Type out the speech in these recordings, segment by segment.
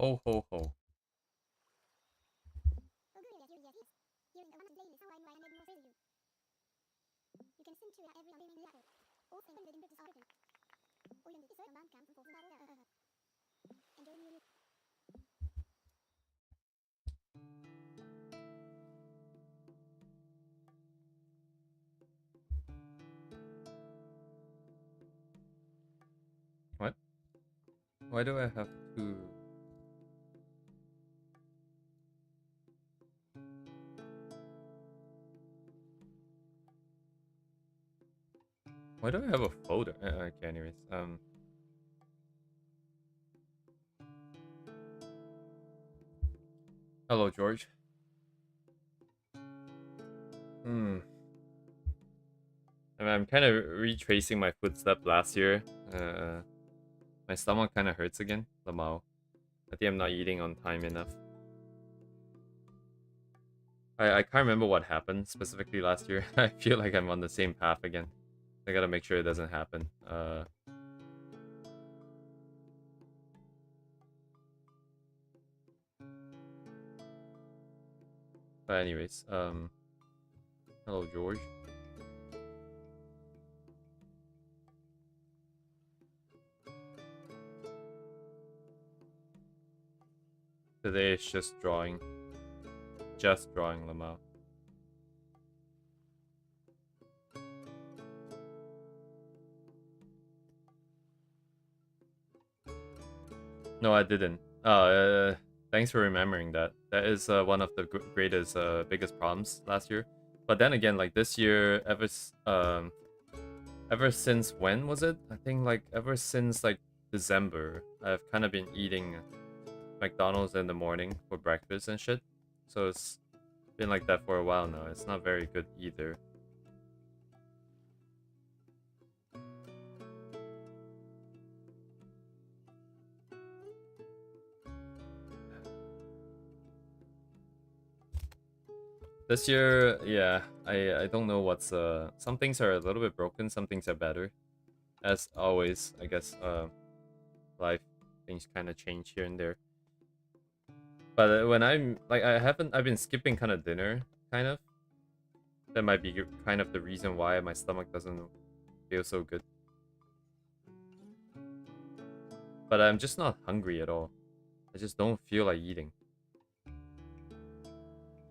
Ho ho ho. What? Why do I have to... Why do I have a folder? Okay, anyways. Hello, George. Hmm. I'm kind of retracing my footstep last year. My stomach kind of hurts again. Lamau. I think I'm not eating on time enough. I can't remember what happened specifically last year. I feel like I'm on the same path again. I gotta make sure it doesn't happen. But anyways, hello, George. Today it's just drawing. Just drawing, Lamau. No, I didn't. Thanks for remembering that. That is one of the greatest, biggest problems last year. But then again, like this year, ever since when was it? I think like ever since like December, I've kind of been eating McDonald's in the morning for breakfast and shit. So it's been like that for a while now. It's not very good either. This year, yeah, I don't know what's some things are a little bit broken, some things are better. As always, I guess life things kind of change here and there. But when I'm like I've been skipping kind of dinner kind of. That might be kind of the reason why my stomach doesn't feel so good. But I'm just not hungry at all. I just don't feel like eating.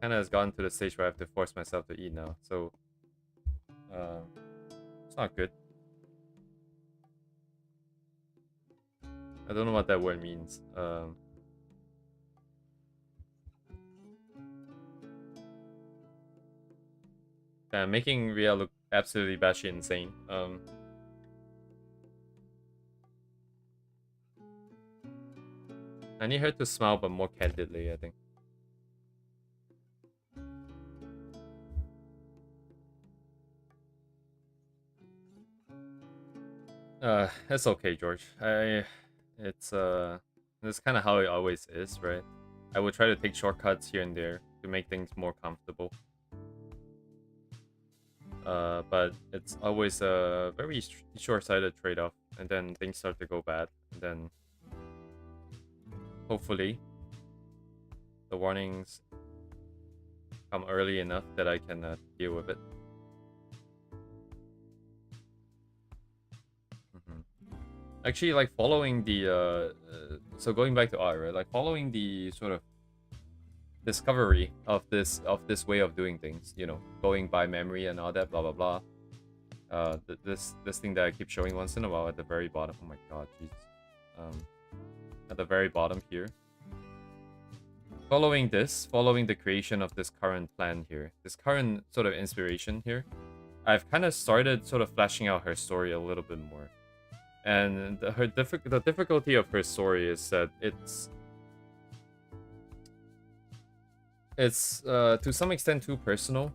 Kind of has gotten to the stage where I have to force myself to eat now. So uh, it's not good. I don't know what that word means. Yeah, making Ria look absolutely batshit insane. I need her to smile, but more candidly, I think. It's okay, George. It's kind of how it always is, right? I would try to take shortcuts here and there to make things more comfortable. But it's always a very short-sighted trade-off, and then things start to go bad, and then hopefully the warnings come early enough that I can deal with it. Hmm. Actually, like following the so going back to art, right? Like following the sort of discovery of this way of doing things, you know, going by memory and all that, blah blah blah. This thing that I keep showing once in a while at the very bottom. Oh my god, Jesus. Um, at the very bottom here. Following the creation of this current plan here, this current sort of inspiration here, I've kind of started sort of fleshing out her story a little bit more. And the difficulty of her story is that it's to some extent too personal.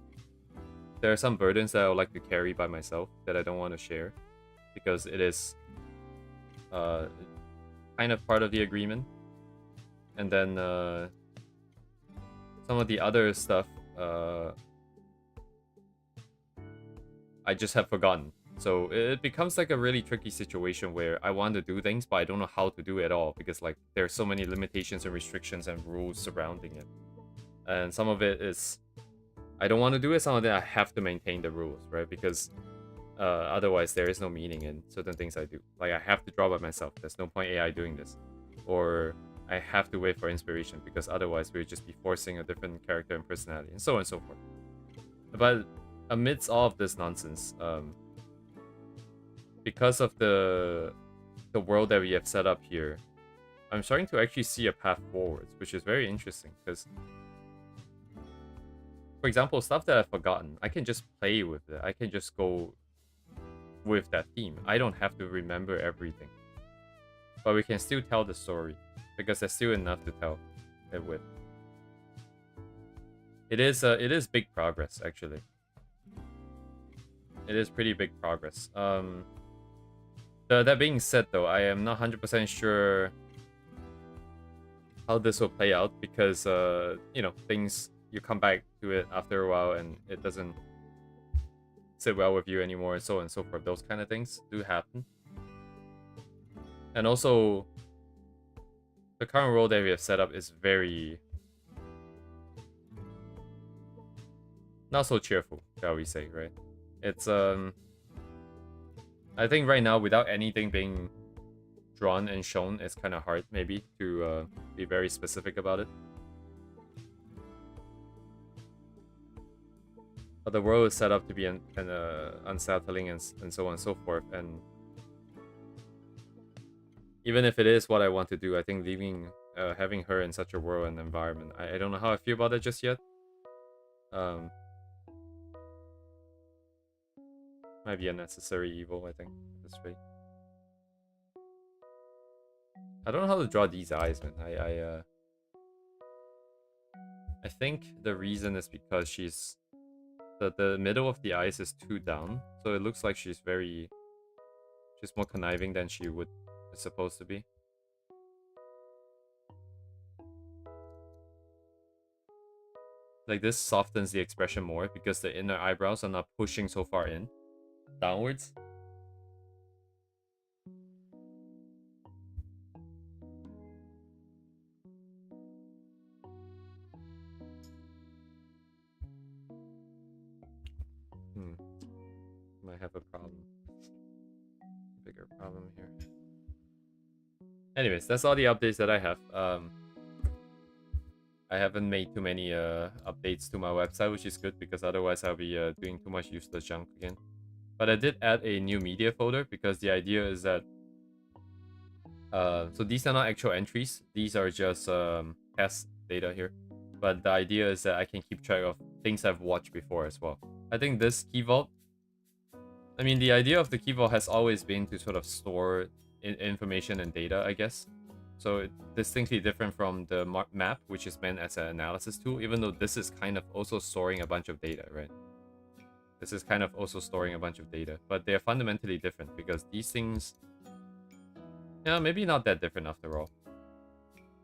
There are some burdens that I would like to carry by myself that I don't want to share because it is uh, kind of part of the agreement. And then some of the other stuff I just have forgotten. So it becomes like a really tricky situation where I want to do things, but I don't know how to do it at all because like there's so many limitations and restrictions and rules surrounding it. And some of it is I don't want to do it, some of it I have to maintain the rules, right? Because otherwise there is no meaning in certain things I do. Like I have to draw by myself. There's no point AI doing this. Or I have to wait for inspiration because otherwise we would just be forcing a different character and personality and so on and so forth. But amidst all of this nonsense, because of the world that we have set up here, I'm starting to actually see a path forwards, which is very interesting because, for example, stuff that I've forgotten, I can just play with it. I can just go with that theme. I don't have to remember everything. But we can still tell the story because there's still enough to tell it with. It is big progress, actually. It is pretty big progress. That being said, though, I am not 100% sure how this will play out because, you know, things, you come back to it after a while and it doesn't sit well with you anymore and so on and so forth. Those kind of things do happen. And also, the current role that we have set up is very not so cheerful, shall we say, right? It's I think right now without anything being drawn and shown, it's kind of hard maybe to be very specific about it. But the world is set up to be unsettling and so on and so forth, and even if it is what I want to do, I think having her in such a world and environment, I don't know how I feel about it just yet. Might be a necessary evil, I think, at this rate. I don't know how to draw these eyes, man. I think the reason is because she's the middle of the eyes is too down, so it looks like she's more conniving than she would is supposed to be. Like this softens the expression more because the inner eyebrows are not pushing so far in downwards. Might have a problem. Bigger problem here. Anyways, that's all the updates that I have. I haven't made too many updates to my website, which is good because otherwise I'll be doing too much useless junk again. But I did add a new media folder because the idea is that so these are not actual entries. These are just test data here. But the idea is that I can keep track of things I've watched before as well. I think this Key Vault, I mean, the idea of the Key Vault has always been to sort of store information and data, I guess. So it's distinctly different from the map, which is meant as an analysis tool, even though this is kind of also storing a bunch of data, right? This is kind of also storing a bunch of data, but they're fundamentally different because these things, yeah, maybe not that different after all.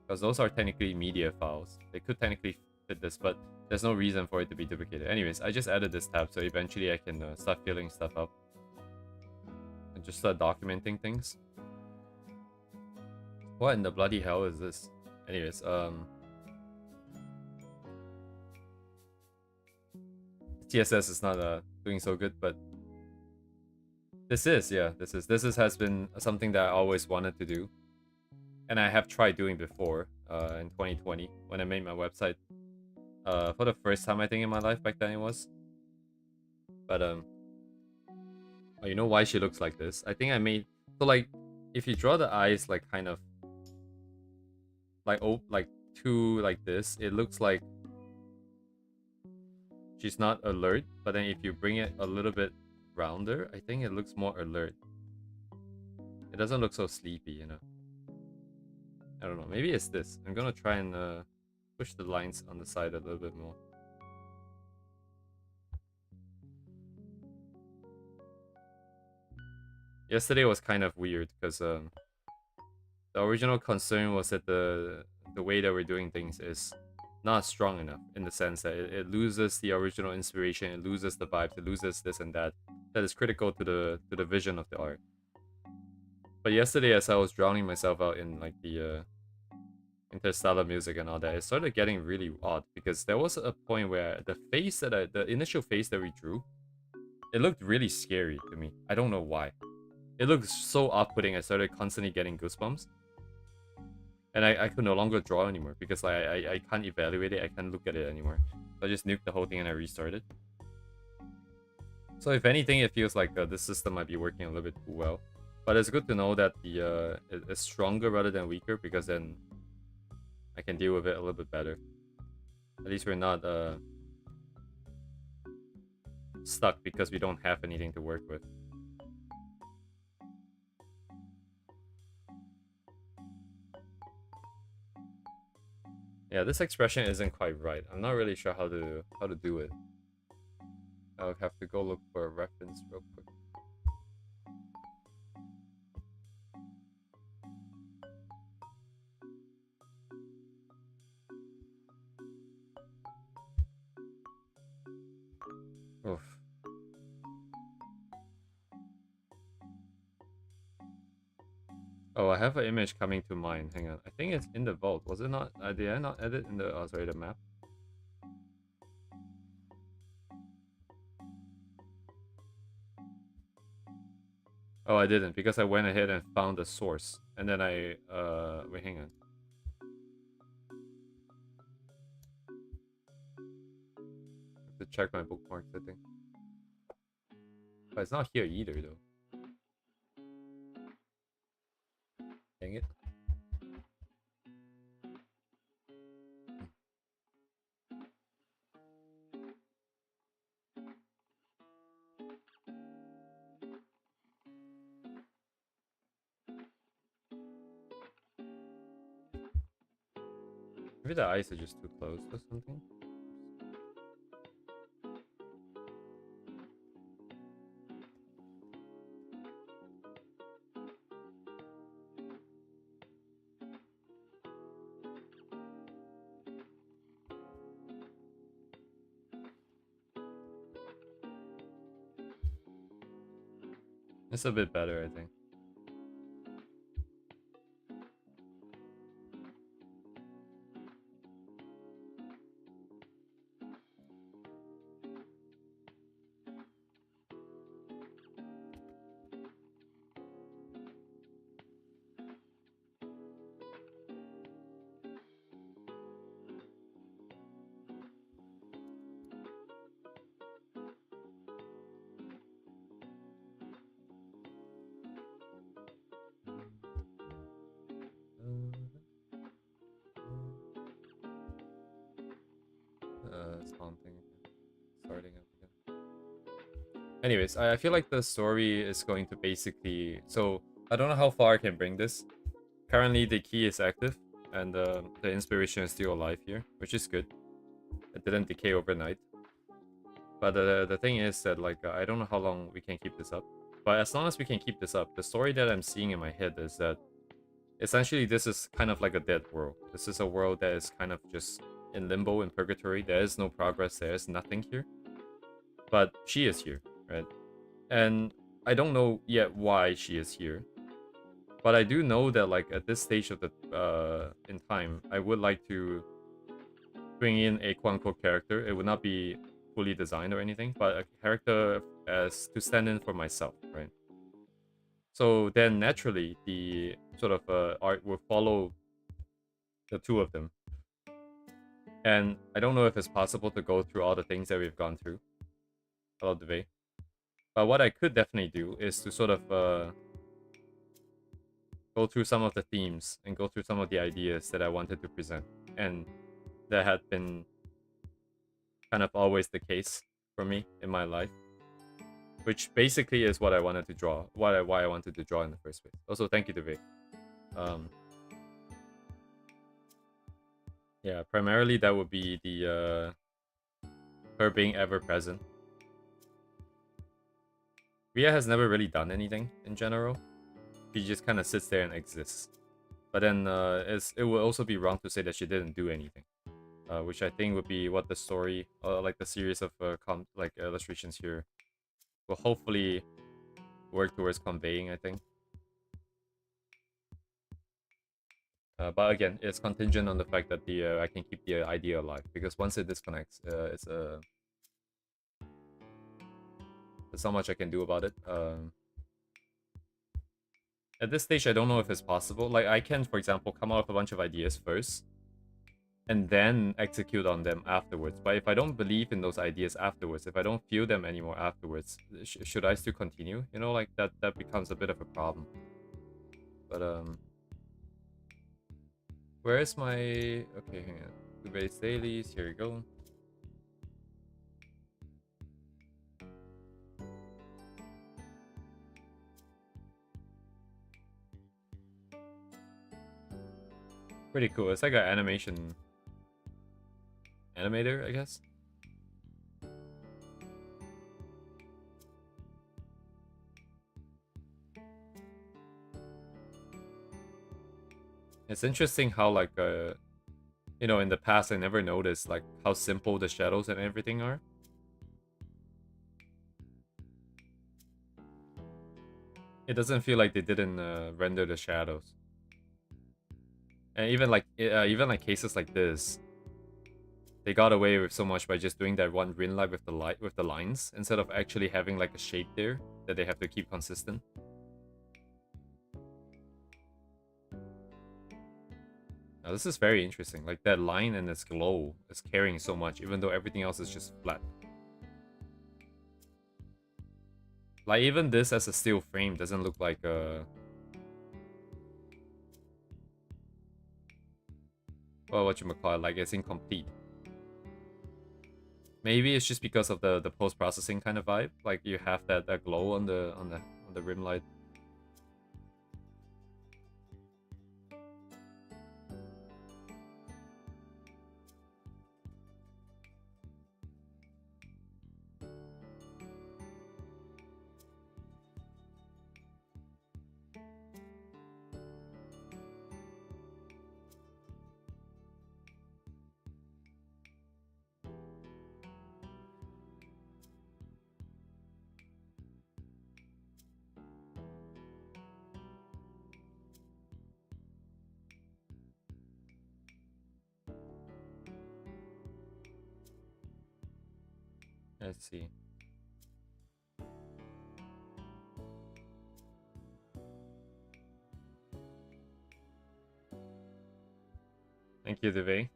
Because those are technically media files. They could technically fit this, but there's no reason for it to be duplicated. Anyways, I just added this tab so eventually I can start filling stuff up. And just start documenting things. What in the bloody hell is this? Anyways, TSS is not doing so good, but this is has been something that I always wanted to do, and I have tried doing before in 2020 when I made my website for the first time I think in my life. Back then it was, but oh, you know why she looks like this? I think I made so like if you draw the eyes like kind of like two like this, it looks like she's not alert, but then if you bring it a little bit rounder, I think it looks more alert. It doesn't look so sleepy, you know. I don't know, maybe it's this. I'm gonna try and push the lines on the side a little bit more. Yesterday was kind of weird because the original concern was that the way that we're doing things is not strong enough in the sense that it loses the original inspiration, it loses the vibes, it loses this and that. that is critical to the vision of the art. But yesterday, as I was drowning myself out in like the interstellar music and all that, it started getting really odd because there was a point where the initial face that we drew, it looked really scary to me. I don't know why. It looked so off-putting. I started constantly getting goosebumps, and I could no longer draw anymore because like I can't evaluate it. I can't look at it anymore. So I just nuked the whole thing and I restarted. So if anything, it feels like this system might be working a little bit too well. But it's good to know that the it's stronger rather than weaker, because then I can deal with it a little bit better. At least we're not stuck because we don't have anything to work with. Yeah, this expression isn't quite right. I'm not really sure how to do it. I'll have to go look for a reference real quick. Oof. Oh, I have an image coming to mind. Hang on. I think it's in the vault. Was it not? Did I not edit in the... Oh, sorry, the map? Oh, I didn't, because I went ahead and found the source. And then I... Wait, hang on. I have to check my bookmarks, I think. But it's not here either, though. Dang it. Maybe the eyes are just too close or something. It's a bit better, I think. It's haunting. Starting up again. Anyways, I feel like the story is going to basically... So, I don't know how far I can bring this. Currently, the key is active, and the inspiration is still alive here, which is good. It didn't decay overnight. But the thing is that, like, I don't know how long we can keep this up. But as long as we can keep this up, the story that I'm seeing in my head is that essentially this is kind of like a dead world. This is a world that is kind of just in limbo, in purgatory. There is no progress, there is nothing here. But she is here, right? And I don't know yet why she is here. But I do know that, like, at this stage of the in time, I would like to bring in a quote-unquote character. It would not be fully designed or anything, but a character as to stand in for myself, right? So then naturally, the sort of art will follow the two of them. And I don't know if it's possible to go through all the things that we've gone through. Hello, Deve. But what I could definitely do is to sort of go through some of the themes and go through some of the ideas that I wanted to present. And that had been kind of always the case for me in my life. Which basically is what I wanted to draw. Why I wanted to draw in the first place. Also, thank you, Deve. Yeah, primarily that would be the her being ever present. Ria has never really done anything in general. She just kind of sits there and exists. But then it would also be wrong to say that she didn't do anything, which I think would be what the story, like the series of illustrations here, will hopefully work towards conveying, I think. But again, it's contingent on the fact that the I can keep the idea alive, because once it disconnects, there's not much I can do about it. At this stage, I don't know if it's possible. Like, I can, for example, come out with a bunch of ideas first, and then execute on them afterwards. But if I don't believe in those ideas afterwards, if I don't feel them anymore afterwards, should I still continue? You know, like, that becomes a bit of a problem. But, where is my... Okay, hang on. Two-base dailies, here we go. Pretty cool. It's like an animation animator, I guess. It's interesting how, like, you know, in the past I never noticed, like, how simple the shadows and everything are. It doesn't feel like they didn't render the shadows. And even like cases like this, they got away with so much by just doing that one rin light with the lines, instead of actually having like a shape there that they have to keep consistent. Now this is very interesting. Like, that line and its glow is carrying so much, even though everything else is just flat. Like, even this as a steel frame doesn't look like a... Well, whatchamacallit, like, it's incomplete. Maybe it's just because of the post-processing kind of vibe. Like, you have that glow on the rim light. Let's see. Thank you, Devay.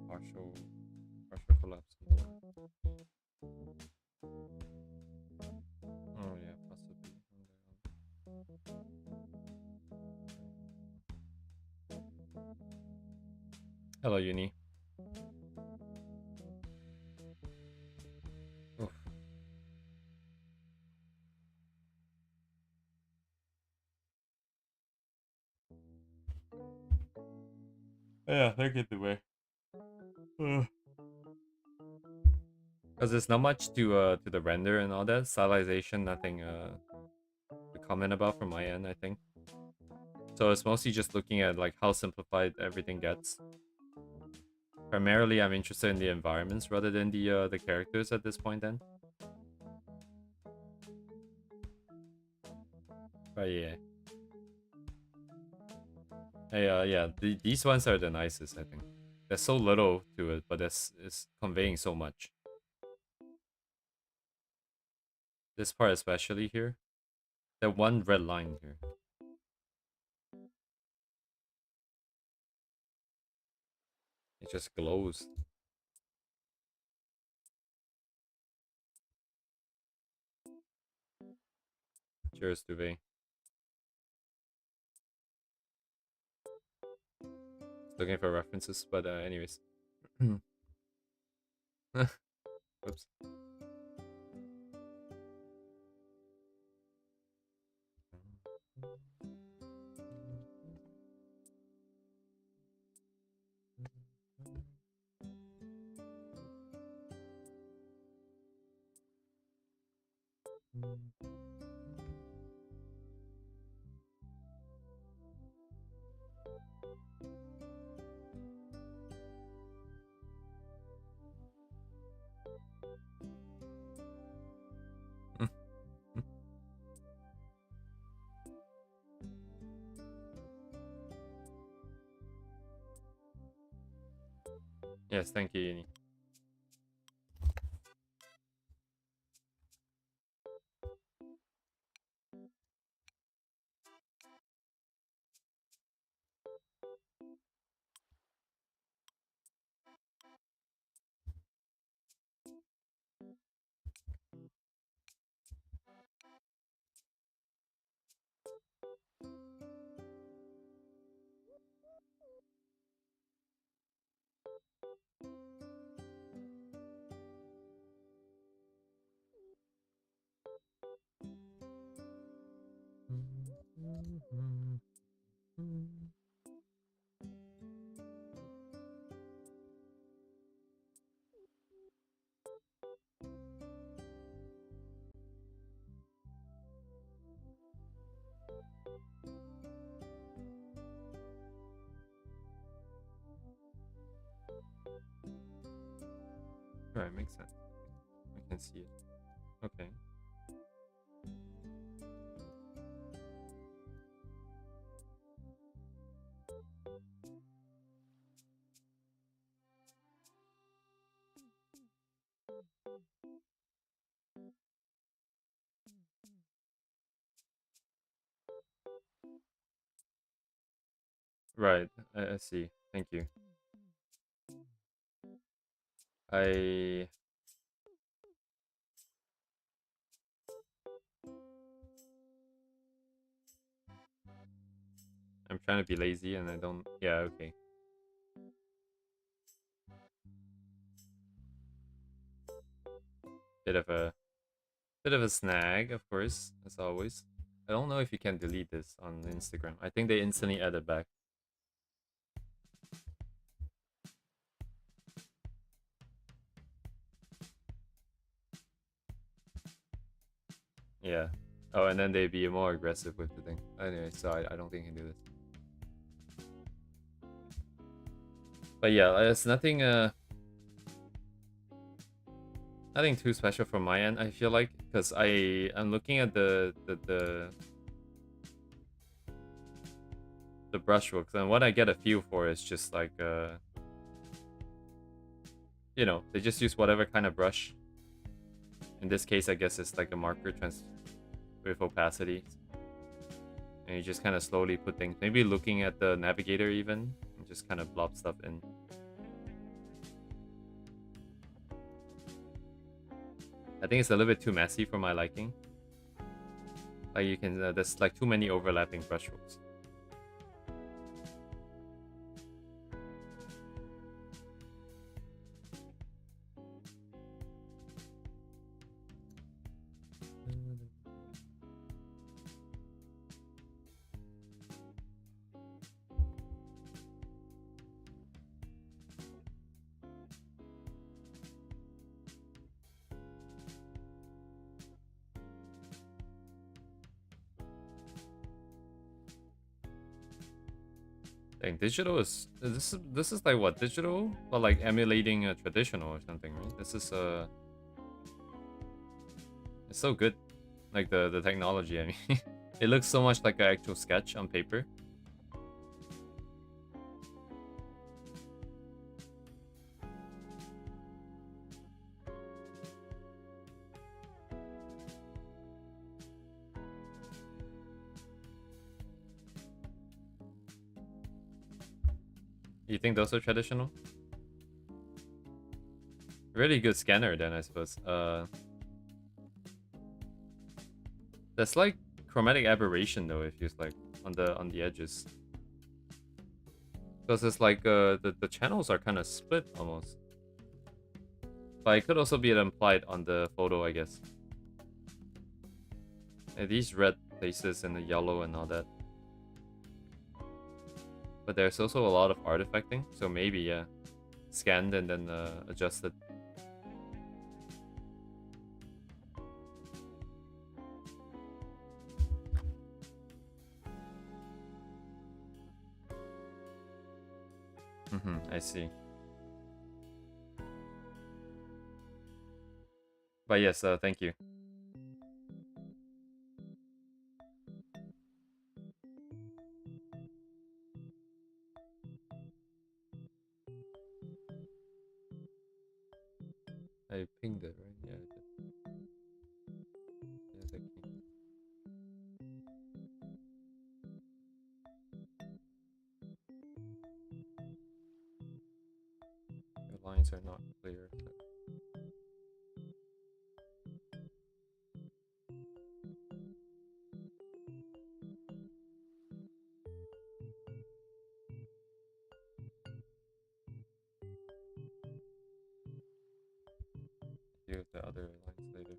Partial collapse. Oh yeah, possibly. Hello, Uni. Oof. Yeah, thank you, Devay. Because there's not much to the render and all that. Stylization, nothing to comment about from my end, I think. So it's mostly just looking at like how simplified everything gets. Primarily, I'm interested in the environments rather than the characters at this point. Then, but yeah, hey, yeah, these ones are the nicest. I think there's so little to it, but it's conveying so much. This part especially here, that one red line here. It just glows. Cheers, Duvet. Looking for references, but anyways. Oops. Yes, thank you, Uni. Right, makes sense. I can see it. Okay. Right, I see. Thank you. I'm trying to be lazy and I don't. Yeah, okay. Bit of a snag, of course, as always. I don't know if you can delete this on Instagram. I think they instantly add it back. Yeah. Oh, and then they'd be more aggressive with the thing. Anyway, so I don't think I can do this. But yeah, it's nothing nothing too special from my end. I feel like because I'm looking at the brushworks, and what I get a feel for is just like you know, they just use whatever kind of brush. In this case, I guess it's like a marker with opacity, and you just kind of slowly put things. Maybe looking at the navigator even, and just kind of blob stuff in. I think it's a little bit too messy for my liking. Like you can, there's like too many overlapping brushstrokes. Dang, digital is this is like what, digital, but like emulating a traditional or something, right? This is it's so good, like the technology. I mean, it looks so much like an actual sketch on paper. You think those are traditional? Really good scanner then, I suppose. That's like chromatic aberration though, if you like on the edges. Because it's like the channels are kind of split almost. But it could also be implied on the photo, I guess. And these red places and the yellow and all that. But there's also a lot of artifacting, so maybe, yeah. Scanned and then adjusted. I see. But yes, thank you. I pinged it, right? Yeah, I did. Yeah, thank you. The lines are not clear. Deal with the other lines later.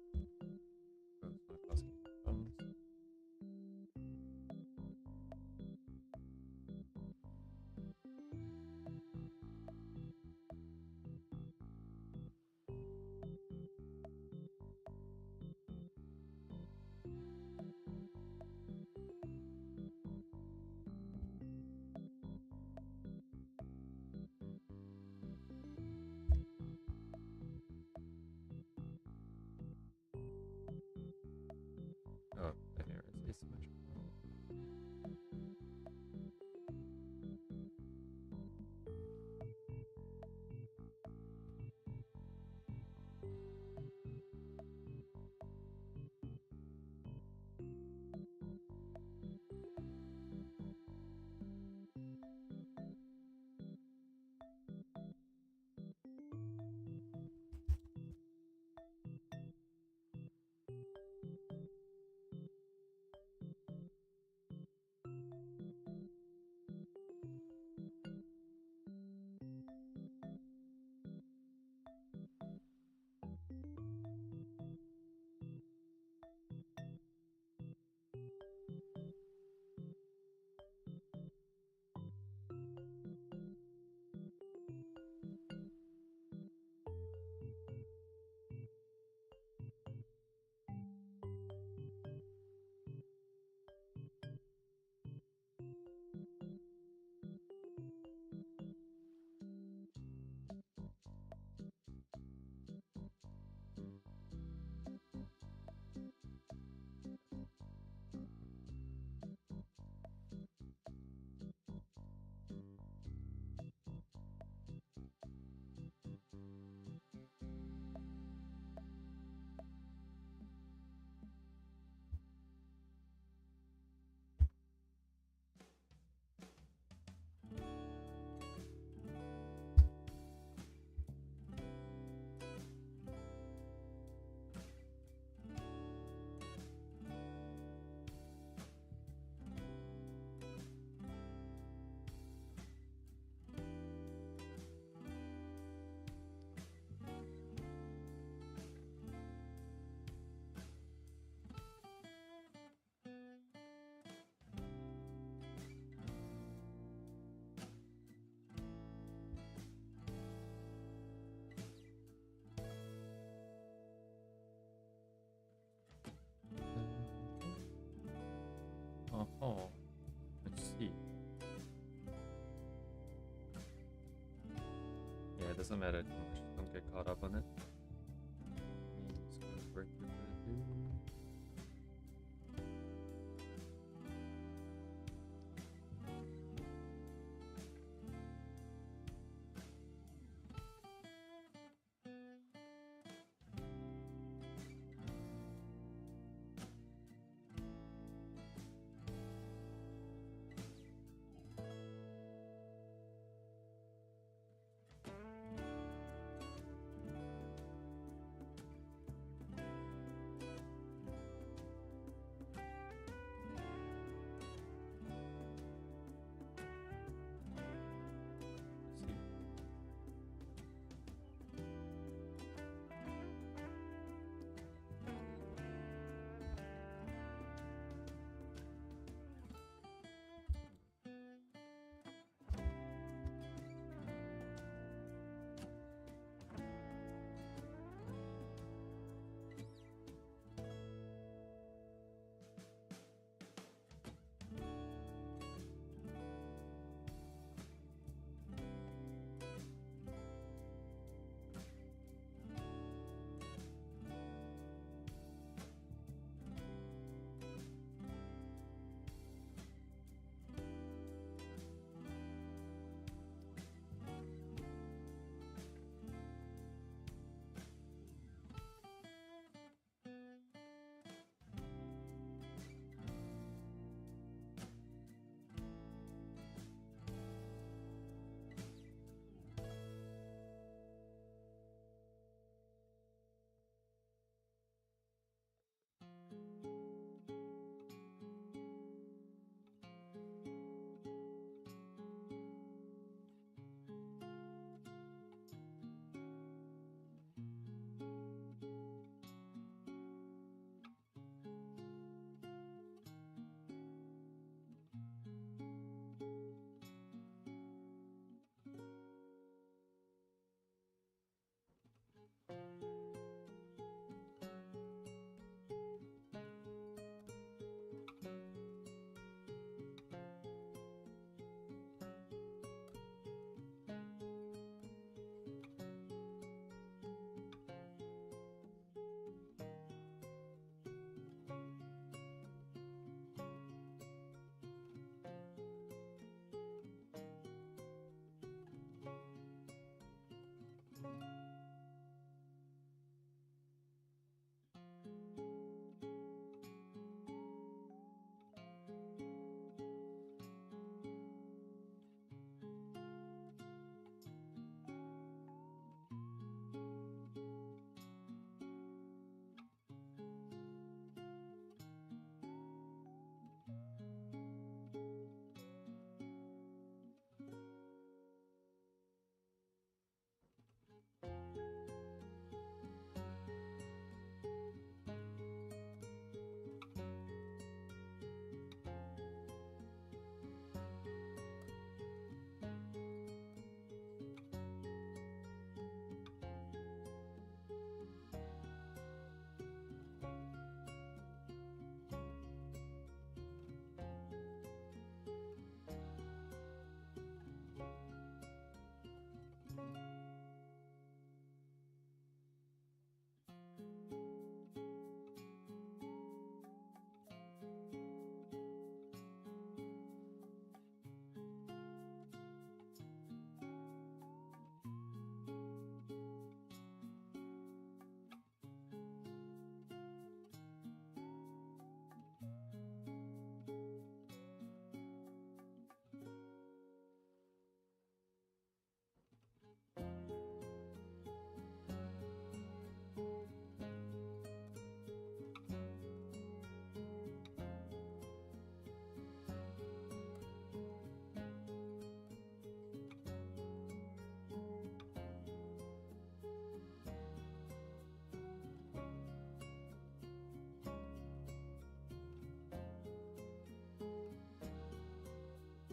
Oh, it's not causing problems. Oh, there it is. Asymmetrical. Oh, let's see. Yeah, it doesn't matter too much. Don't get caught up on it. Means what we're gonna do.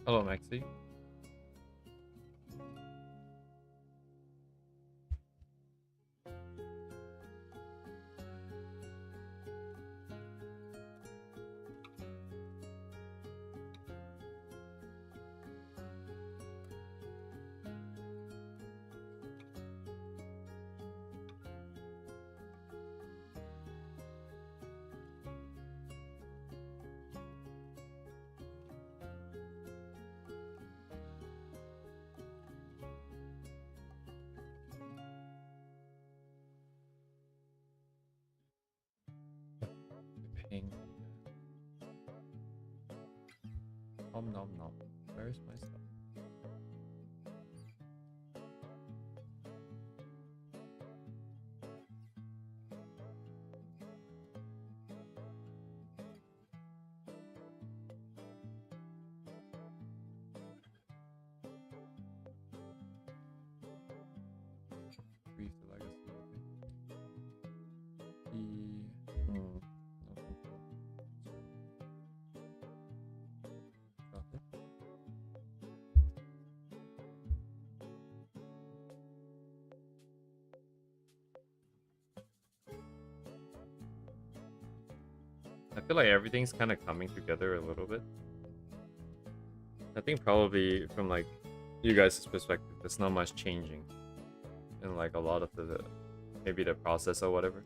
Hello, Maxi. Ping. Nom nom nom. Where's my stuff? Grief the legacy. Okay. No control. Got it. I feel like everything's kind of coming together a little bit. I think probably from like you guys' perspective, there's not much changing in like a lot of the maybe the process or whatever.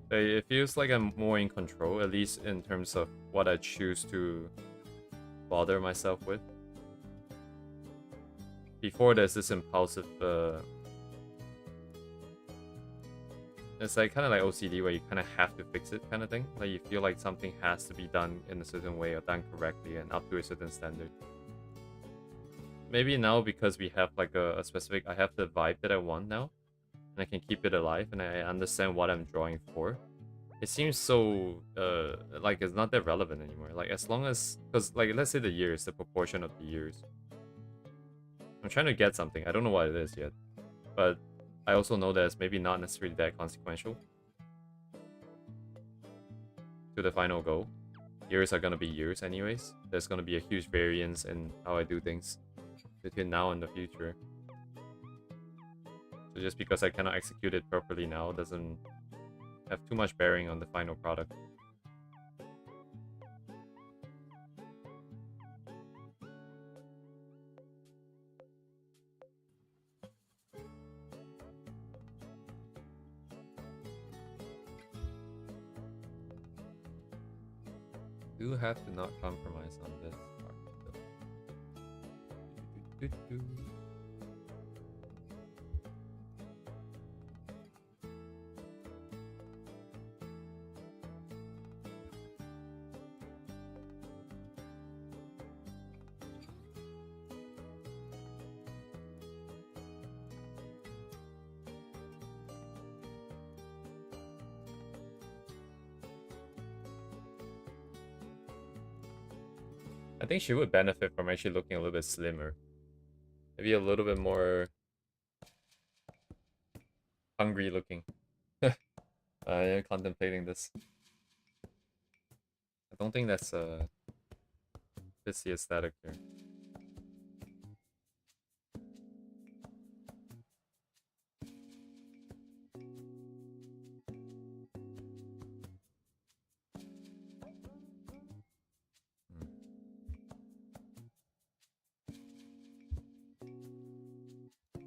But it feels like I'm more in control, at least in terms of what I choose to bother myself with. Before there's this impulsive it's like kind of like OCD where you kind of have to fix it kind of thing. Like you feel like something has to be done in a certain way or done correctly and up to a certain standard. Maybe now because we have like a specific, I have the vibe that I want now, and I can keep it alive, and I understand what I'm drawing for. It seems so like it's not that relevant anymore. Like as long as, because like let's say the years, the proportion of the years. I'm trying to get something. I don't know what it is yet, but I also know that it's maybe not necessarily that consequential to the final goal. Years are gonna be years anyways. There's gonna be a huge variance in how I do things between now and the future. So just because I cannot execute it properly now doesn't have too much bearing on the final product. Do have to not compromise on this part though. I think she would benefit from actually looking a little bit slimmer. Maybe a little bit more hungry looking. I'm contemplating this. I don't think that's fits the aesthetic here.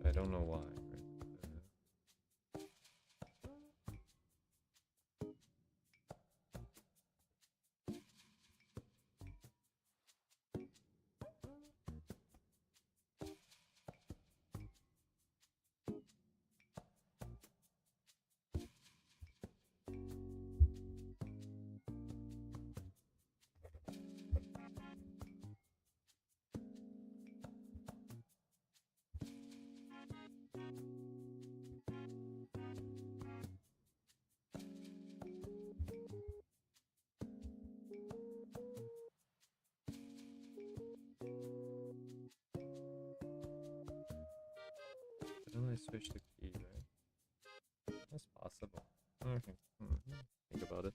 I don't know why. I don't know, I switched the key, right? That's possible. Okay. Think about it.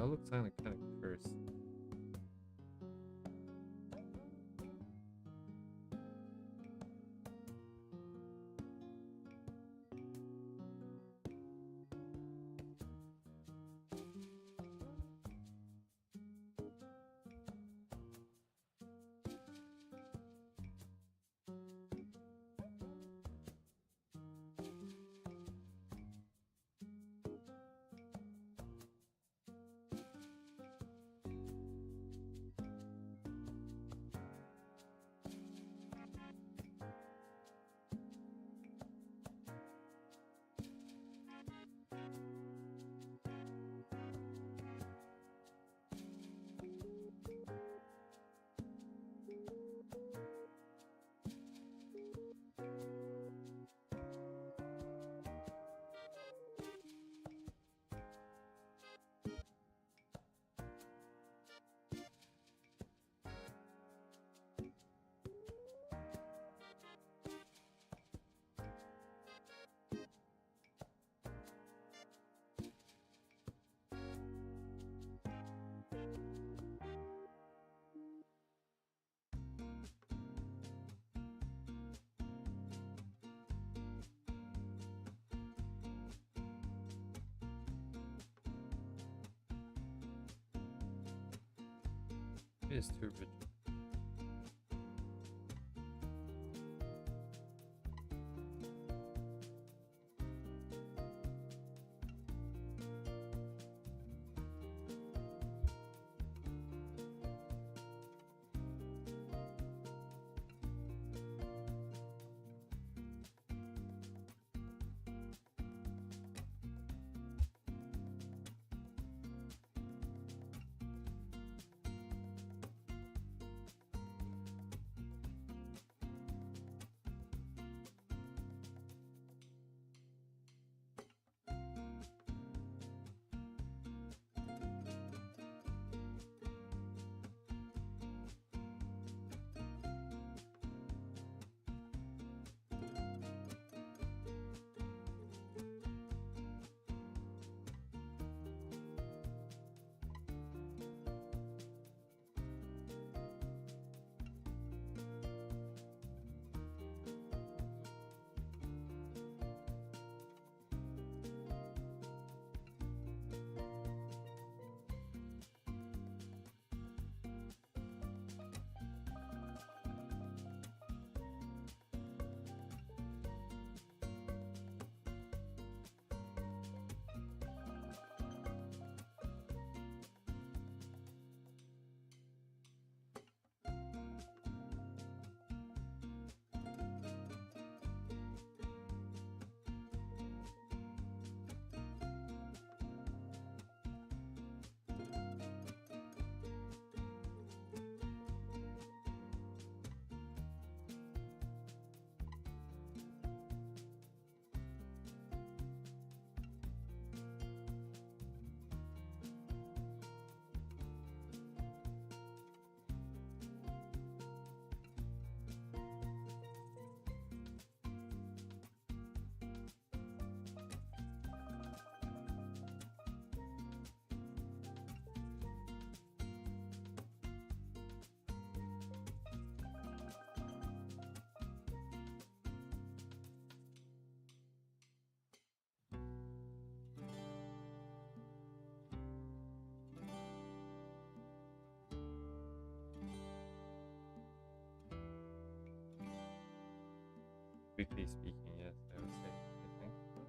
all look kind of cursed. It is too rigid. Quickly speaking, yes, I would say. I think.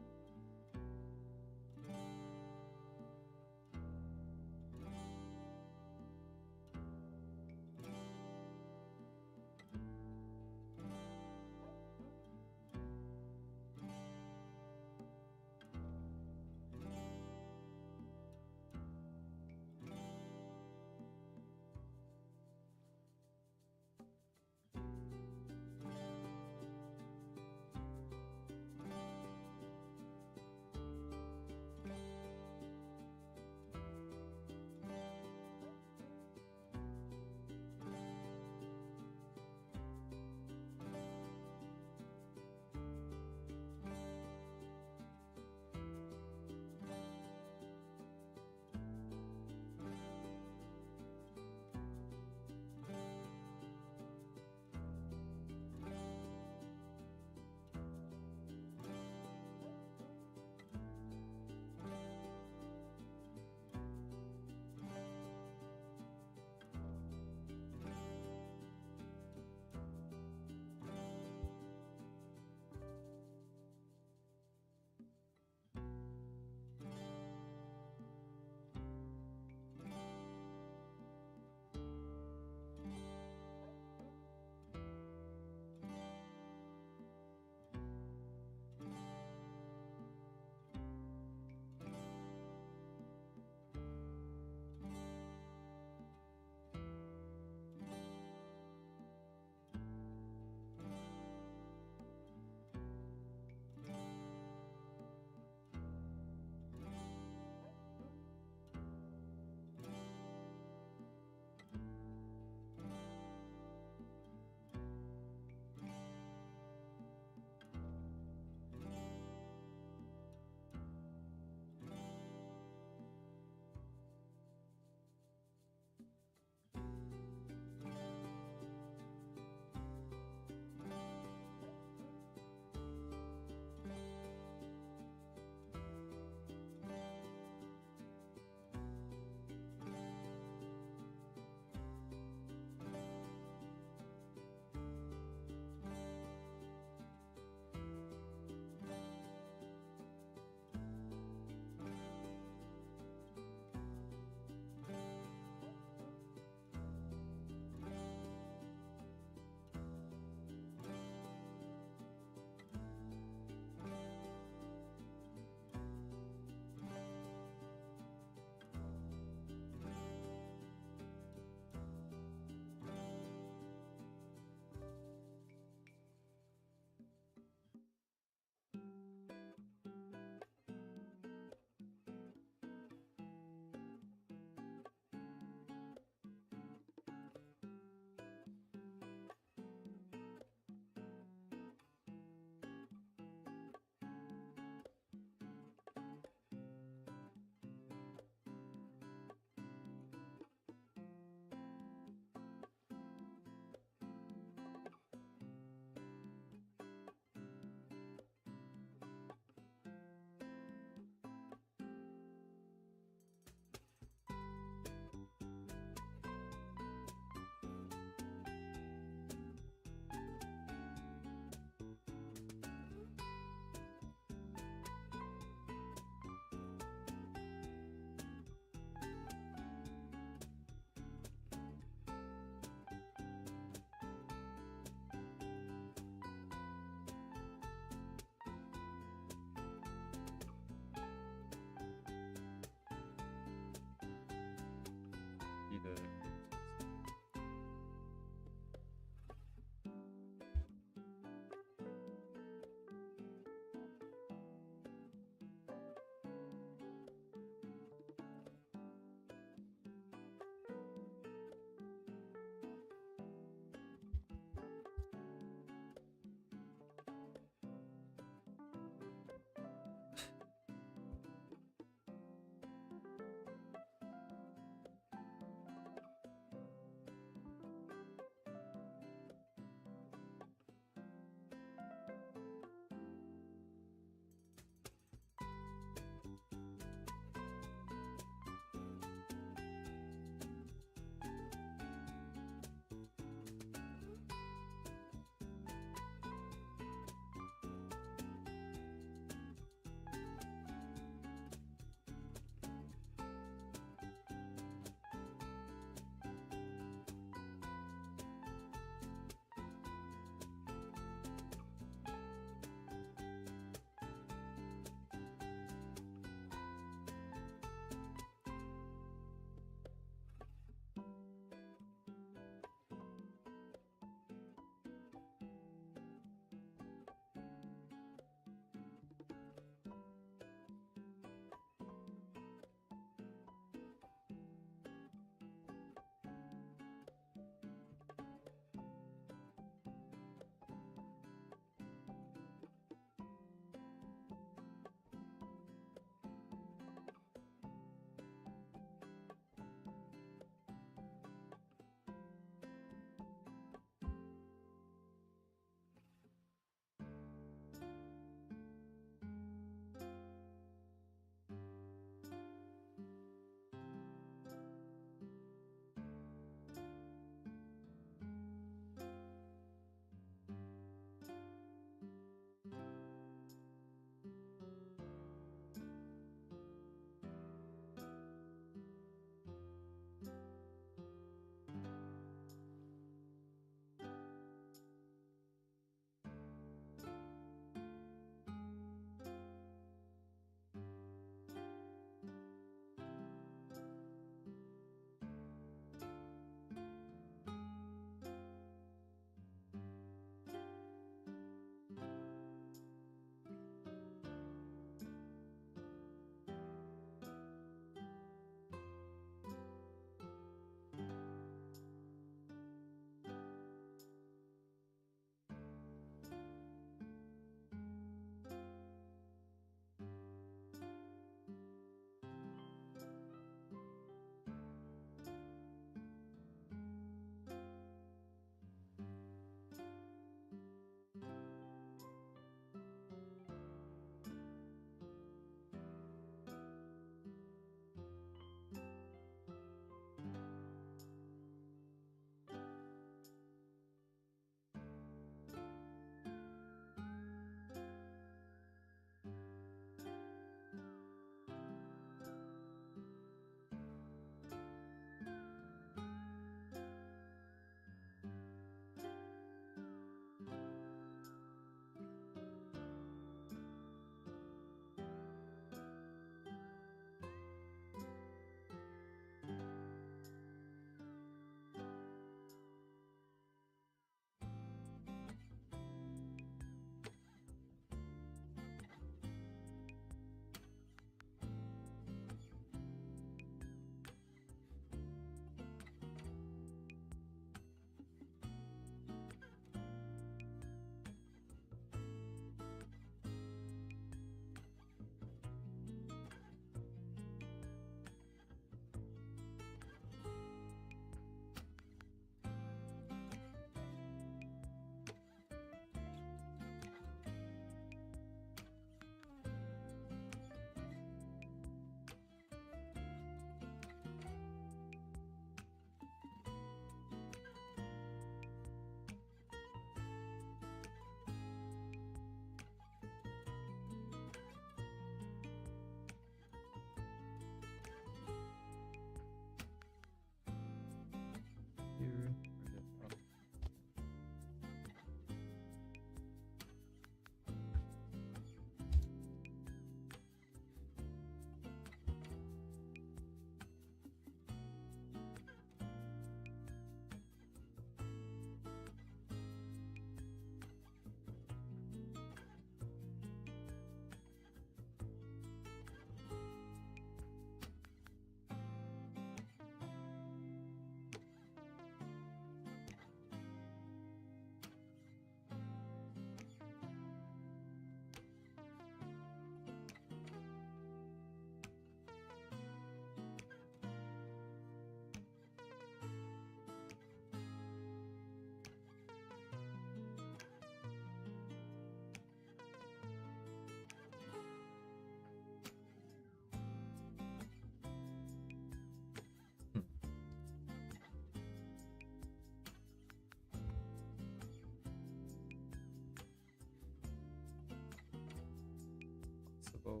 Bow.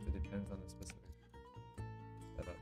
It depends on the specific setup.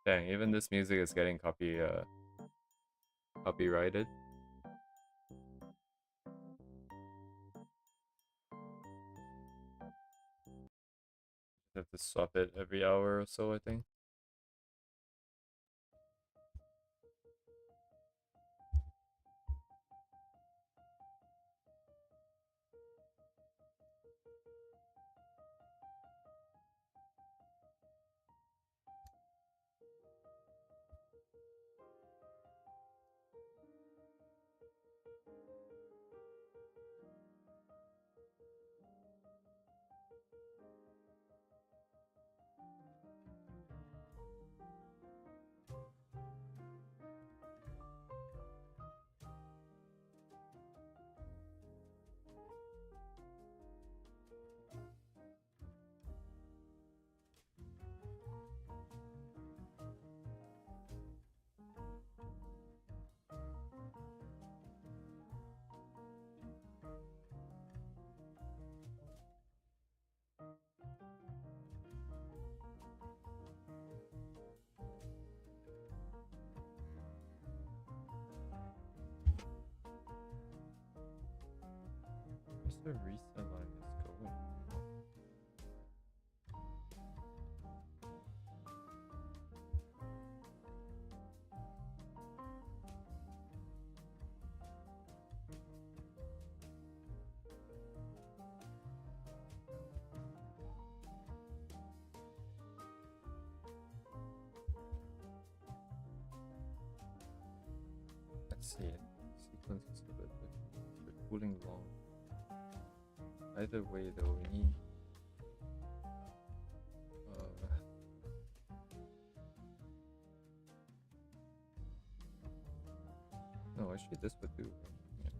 Dang, even this music is getting copyrighted. Have to swap it every hour or so, I think. Where's the reset line is going? Let's see it. Sequence is a bit different. We're cooling long. Either way though, we need no, actually this would do. Yeah.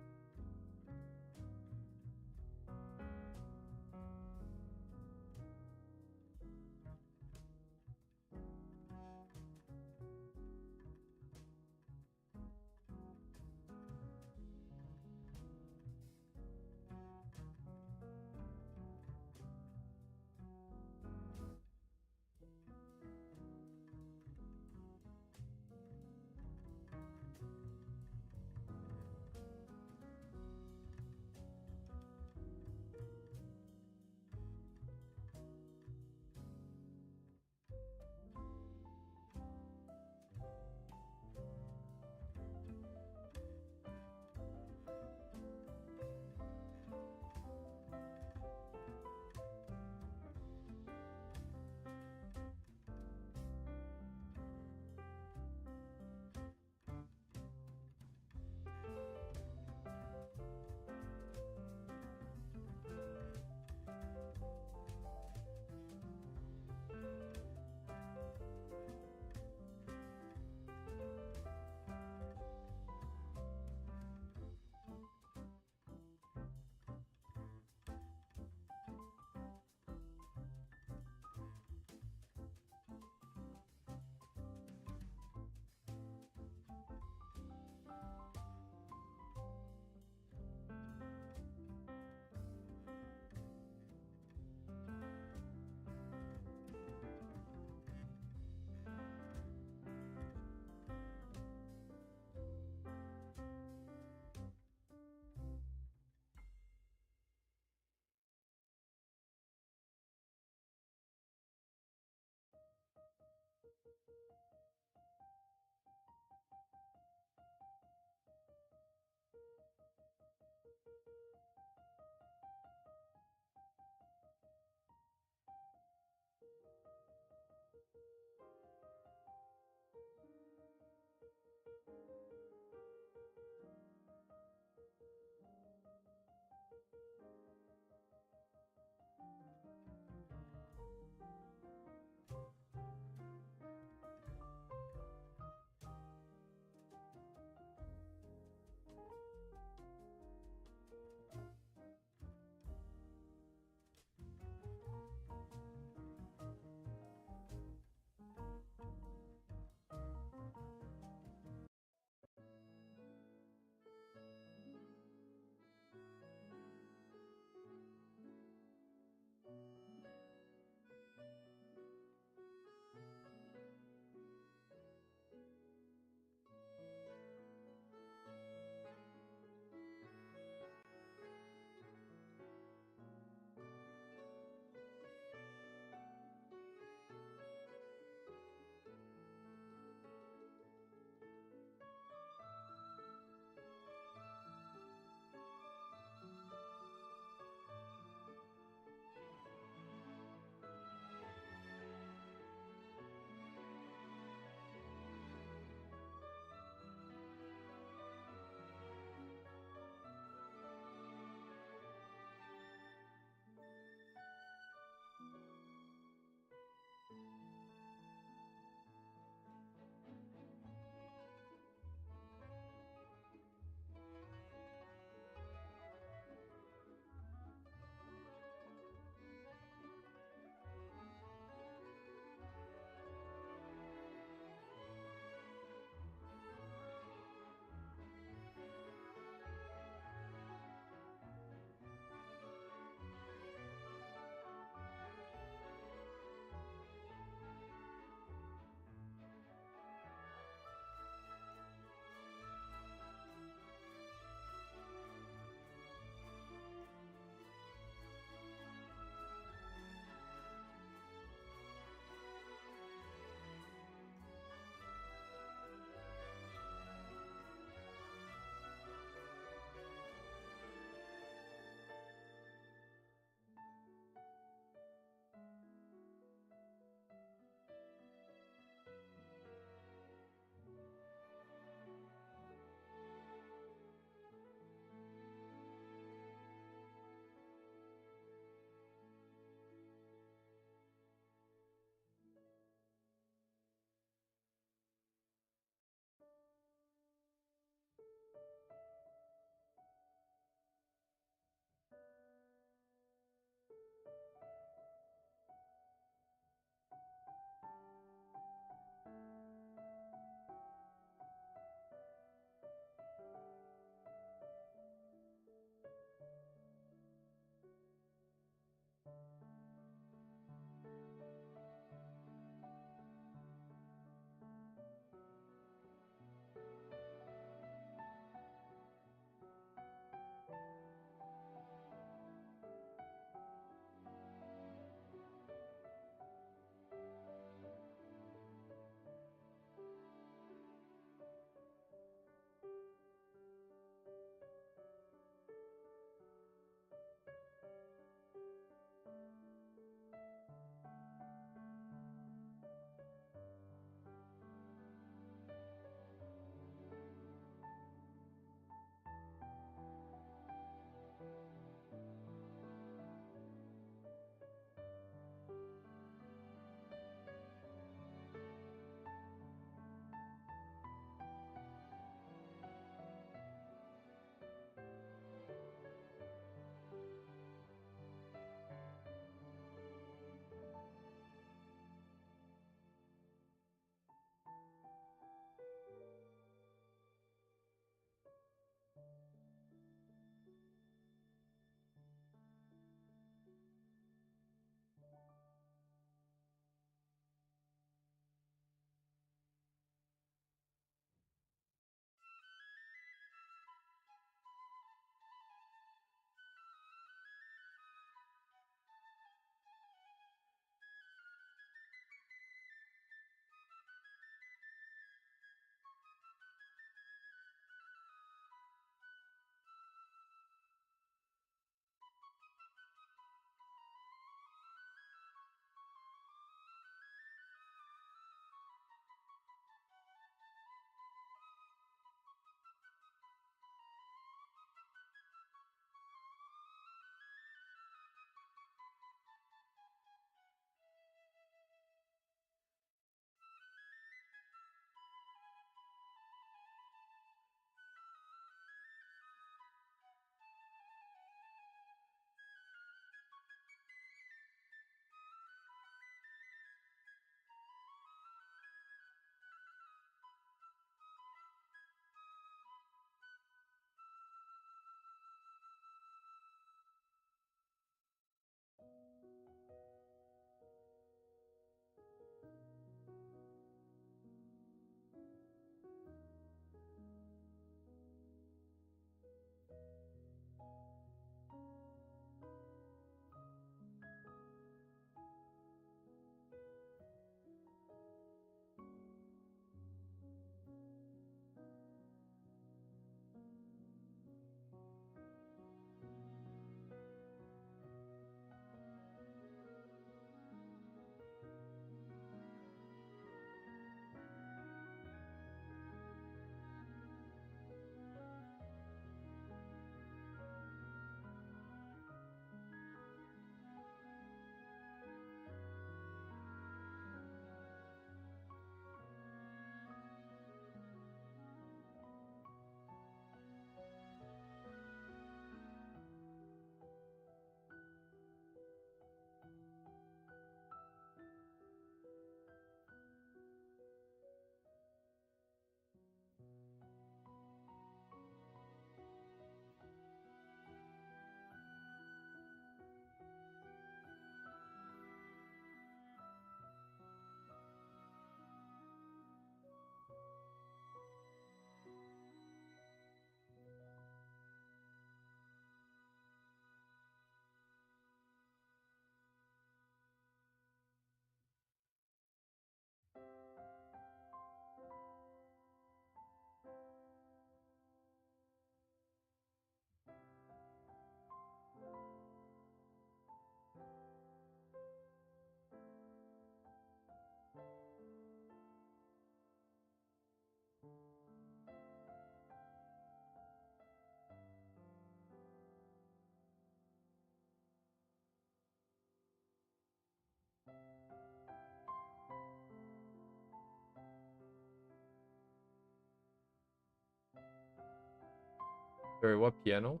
Sorry, what piano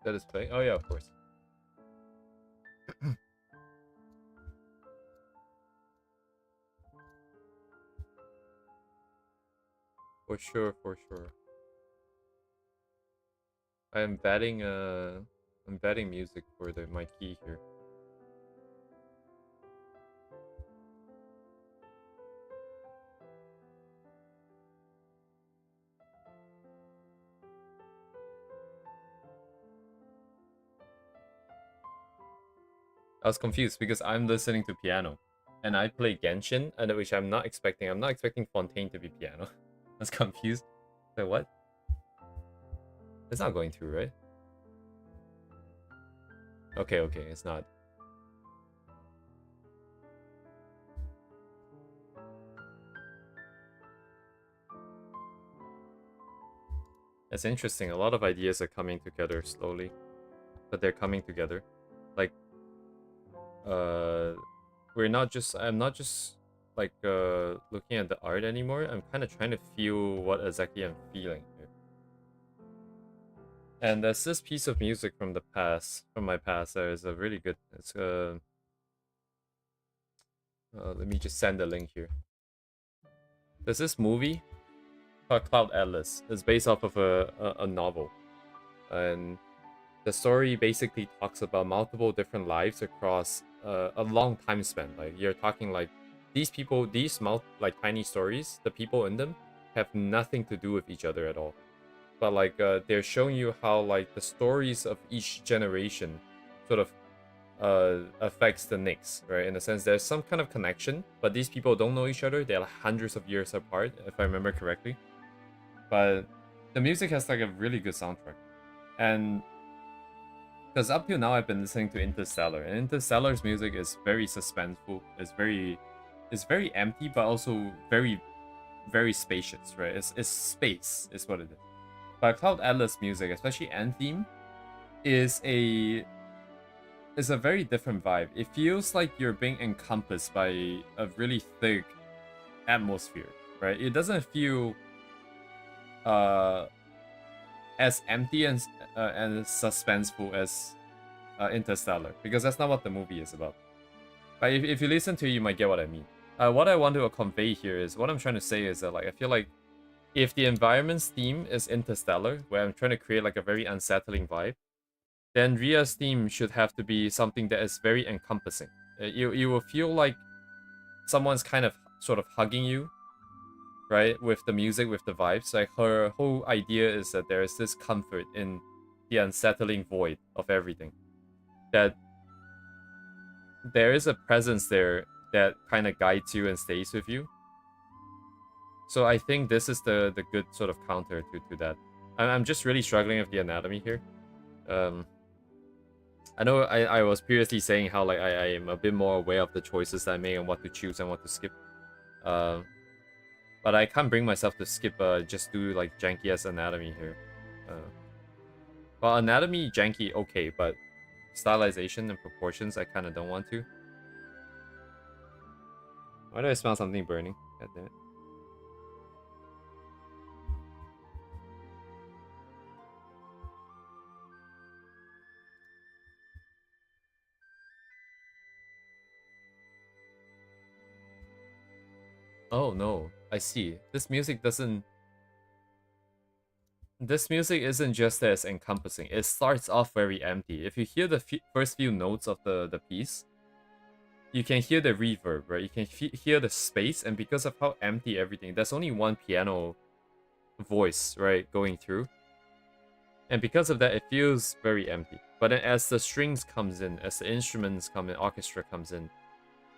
that is playing? Oh yeah, of course. For sure, for sure. I'm betting music for my key here. I was confused because I'm listening to piano, and I play Genshin, and which I'm not expecting. I'm not expecting Fontaine to be piano. I was confused. Wait, what? It's not going through, right? Okay, okay, it's not. It's interesting. A lot of ideas are coming together slowly, but they're coming together. Like, uh, I'm not just like looking at the art anymore. I'm kind of trying to feel what exactly I'm feeling here. And there's this piece of music from the past, from my past, that is a really good. It's let me just send the link here. There's this movie called Cloud Atlas. It's based off of a novel, and the story basically talks about multiple different lives across a long time span. Like you're talking like these people, like tiny stories, the people in them have nothing to do with each other at all. But like they're showing you how like the stories of each generation sort of affects the next, right? In the sense there's some kind of connection, but these people don't know each other. They're like hundreds of years apart, if I remember correctly. But the music has like a really good soundtrack, and because up till now I've been listening to Interstellar, and Interstellar's music is very suspenseful. It's very empty, but also very spacious, right? It's space, is what it is. But Cloud Atlas music, especially Anthem, is a is a very different vibe. It feels like you're being encompassed by a really thick atmosphere, right? It doesn't feel uh as empty and suspenseful as Interstellar, because that's not what the movie is about. But if you listen to it, you might get what I mean. What I want to convey here is, what I'm trying to say is that like I feel like if the environment's theme is Interstellar, where I'm trying to create like a very unsettling vibe, then Ria's theme should have to be something that is very encompassing. You will feel like someone's kind of sort of hugging you, right? With the music, with the vibes. Like her whole idea is that there is this comfort in the unsettling void of everything. That there is a presence there that kind of guides you and stays with you. So I think this is the good sort of counter to that. I'm just really struggling with the anatomy here. Um, I know I was previously saying how like I am a bit more aware of the choices that I make and what to choose and what to skip. Um, but I can't bring myself to skip just do like janky ass anatomy here. Well, anatomy janky okay, but stylization and proportions I kind of don't want to. Why do I smell something burning? God damn it. Oh no, I see. This music isn't just as encompassing. It starts off very empty. If you hear the first few notes of the piece, you can hear the reverb, right? You can hear the space, and because of how empty everything, there's only one piano voice, right, going through. And because of that, it feels very empty. But then as the strings comes in, as the instruments come in, orchestra comes in,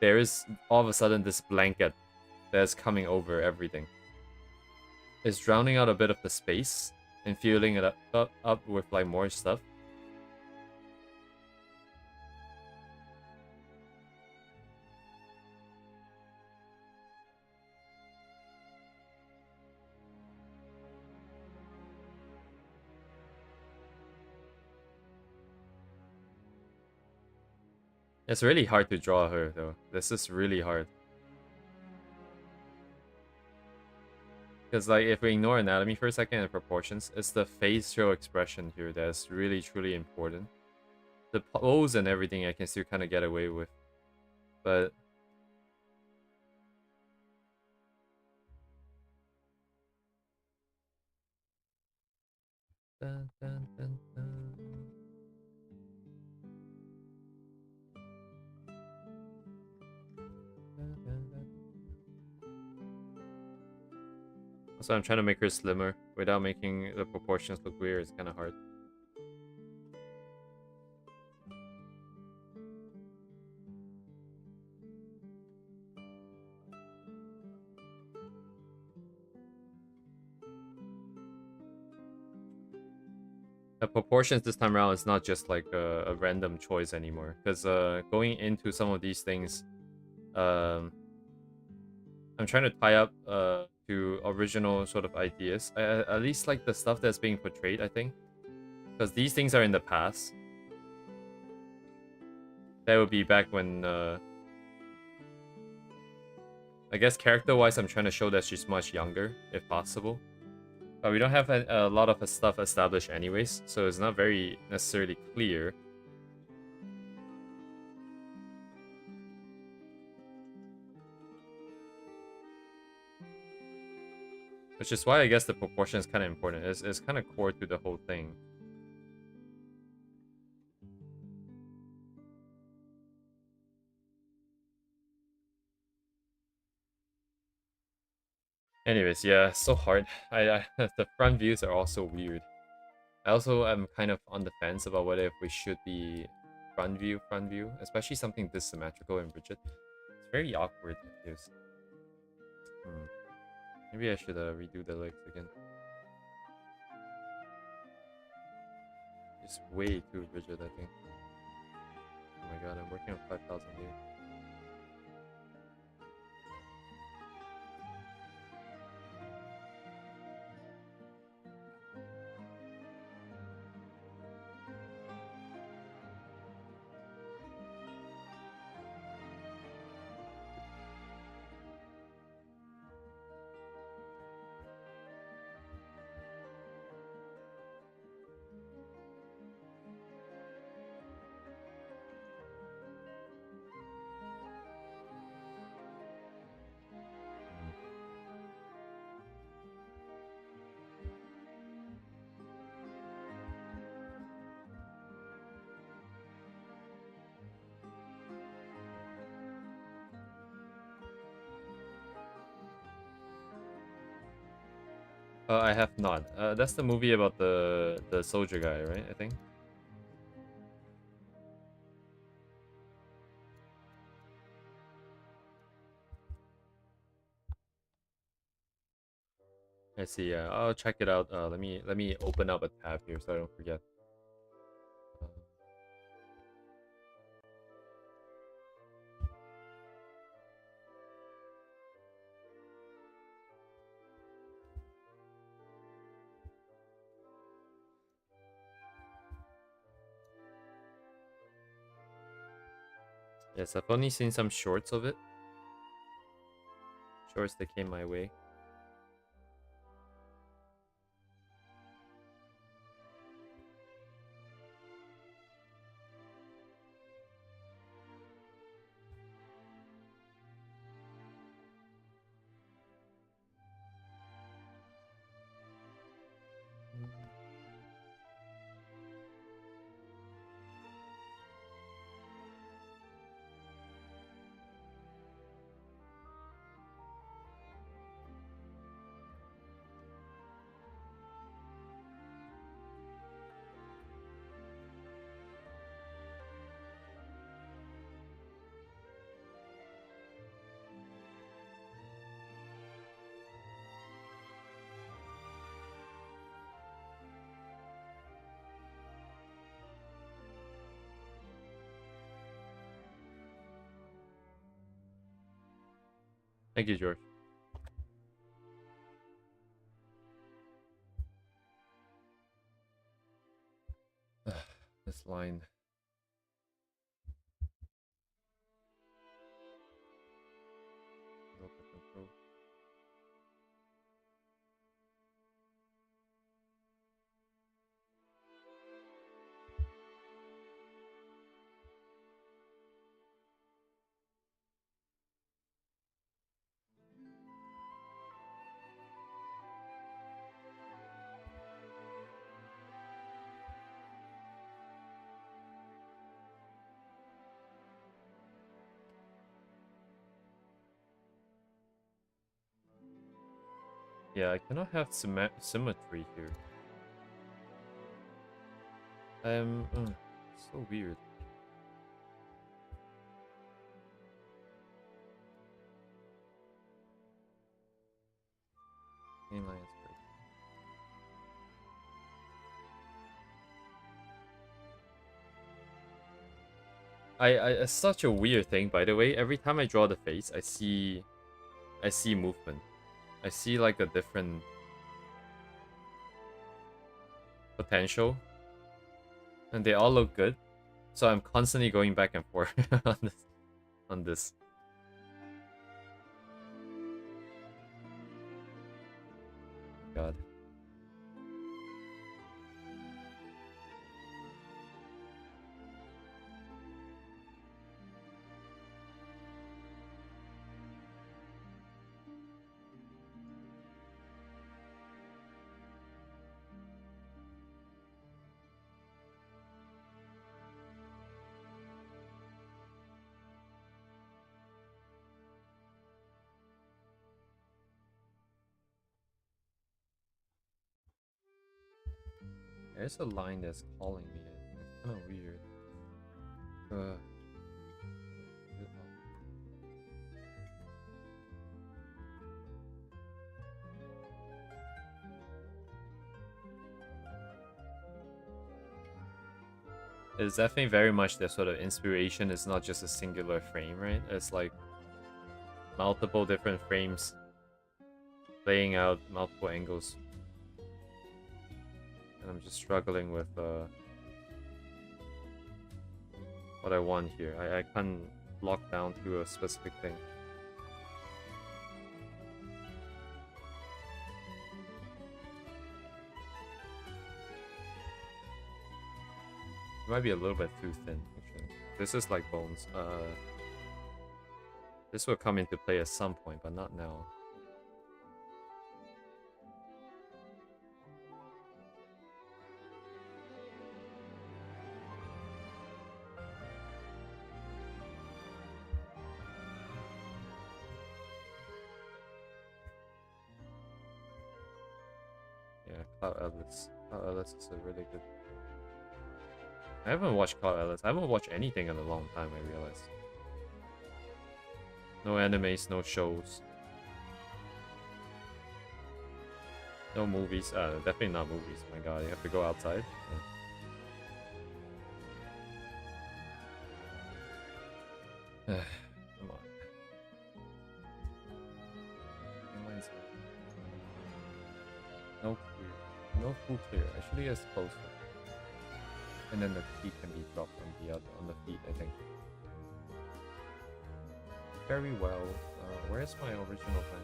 there is all of a sudden this blanket that's coming over everything. It's drowning out a bit of the space and filling it up with like more stuff. It's really hard to draw her though. This is really hard. Because like if we ignore anatomy for a second and proportions, it's the facial expression here that's really truly important. The pose and everything I can still kind of get away with, but dun, dun, dun, dun. Dun, dun, dun. Also, I'm trying to make her slimmer without making the proportions look weird. It's kind of hard. The proportions this time around is not just like a random choice anymore. Because going into some of these things, um, I'm trying to tie up to original sort of ideas. At least like the stuff that's being portrayed, I think. Because these things are in the past. That would be back when, I guess character-wise, I'm trying to show that she's much younger, if possible. But we don't have a lot of her stuff established anyways, so it's not very necessarily clear. Which is why I guess the proportion is kind of important. It's kind of core to the whole thing. Anyways, yeah, so hard. The front views are also weird. I also am kind of on the fence about whether if we should be front view, especially something this symmetrical and rigid. It's very awkward. Maybe I should redo the legs again. It's way too rigid, I think. Oh my god, I'm working on 5,000 here. I have not. That's the movie about the soldier guy, right? I think. I see. Yeah, I'll check it out. Let me open up a tab here so I don't forget. Uh, yes, I've only seen some shorts of it. Shorts that came my way. Thank you, George. This line. Local control. Yeah, I cannot have symmetry here. So weird. Mainline is great. It's such a weird thing, by the way. Every time I draw the face, I see movement. I see like a different potential, and they all look good. So I'm constantly going back and forth on this. On this. God. There's a line that's calling me. It's kind of weird. Uh, it's definitely very much the sort of inspiration. It's not just a singular frame, right? It's like multiple different frames playing out multiple angles. And I'm just struggling with what I want here. I can't lock down to a specific thing. It might be a little bit too thin, actually. This is like bones. This will come into play at some point, but not now. Yeah, Cloud Atlas. Cloud Atlas is a really good... I haven't watched Cloud Atlas. I haven't watched anything in a long time, I realized. No animes, no shows. No movies. Definitely not movies. My god, you have to go outside. Yeah. Come on. No clear. No full clear. Actually, it's closer. And then the feet can be dropped on the feet, I think. Very well. Where's my original plan?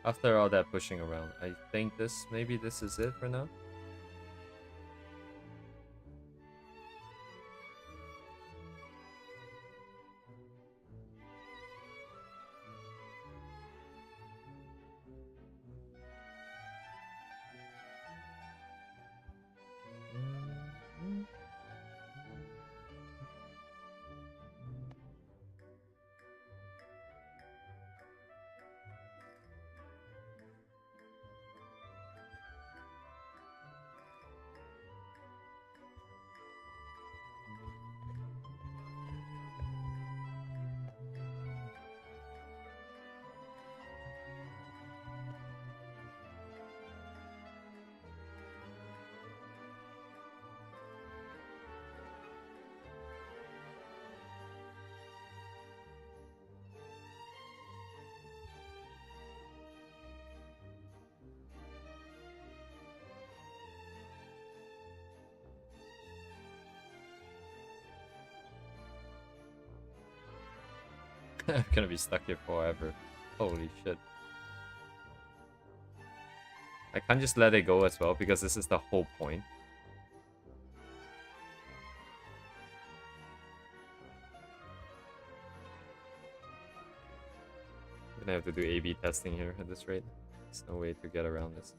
After all that pushing around, I think maybe this is it for now. I'm gonna be stuck here forever. Holy shit. I can't just let it go as well because this is the whole point. gonna have to do A/B testing here at this rate. There's no way to get around this.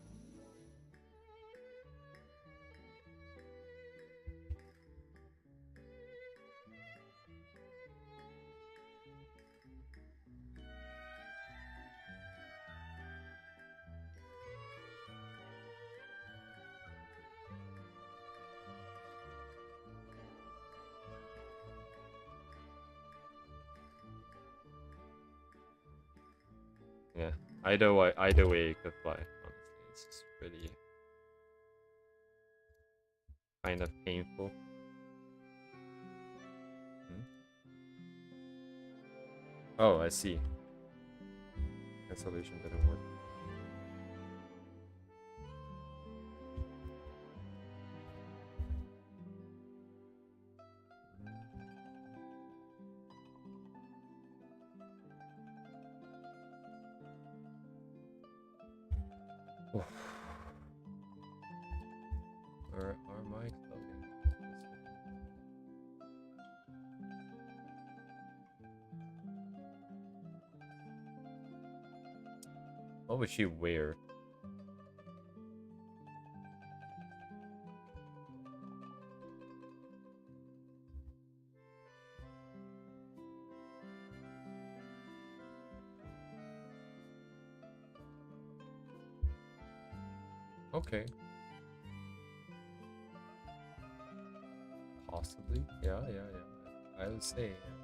Yeah, either way it could fly. Honestly, it's just really kind of painful. Hmm? Oh, I see. That solution didn't work. Oof. Where are my clothing? What would she wear? Okay. Possibly. Yeah. I would say. Yeah.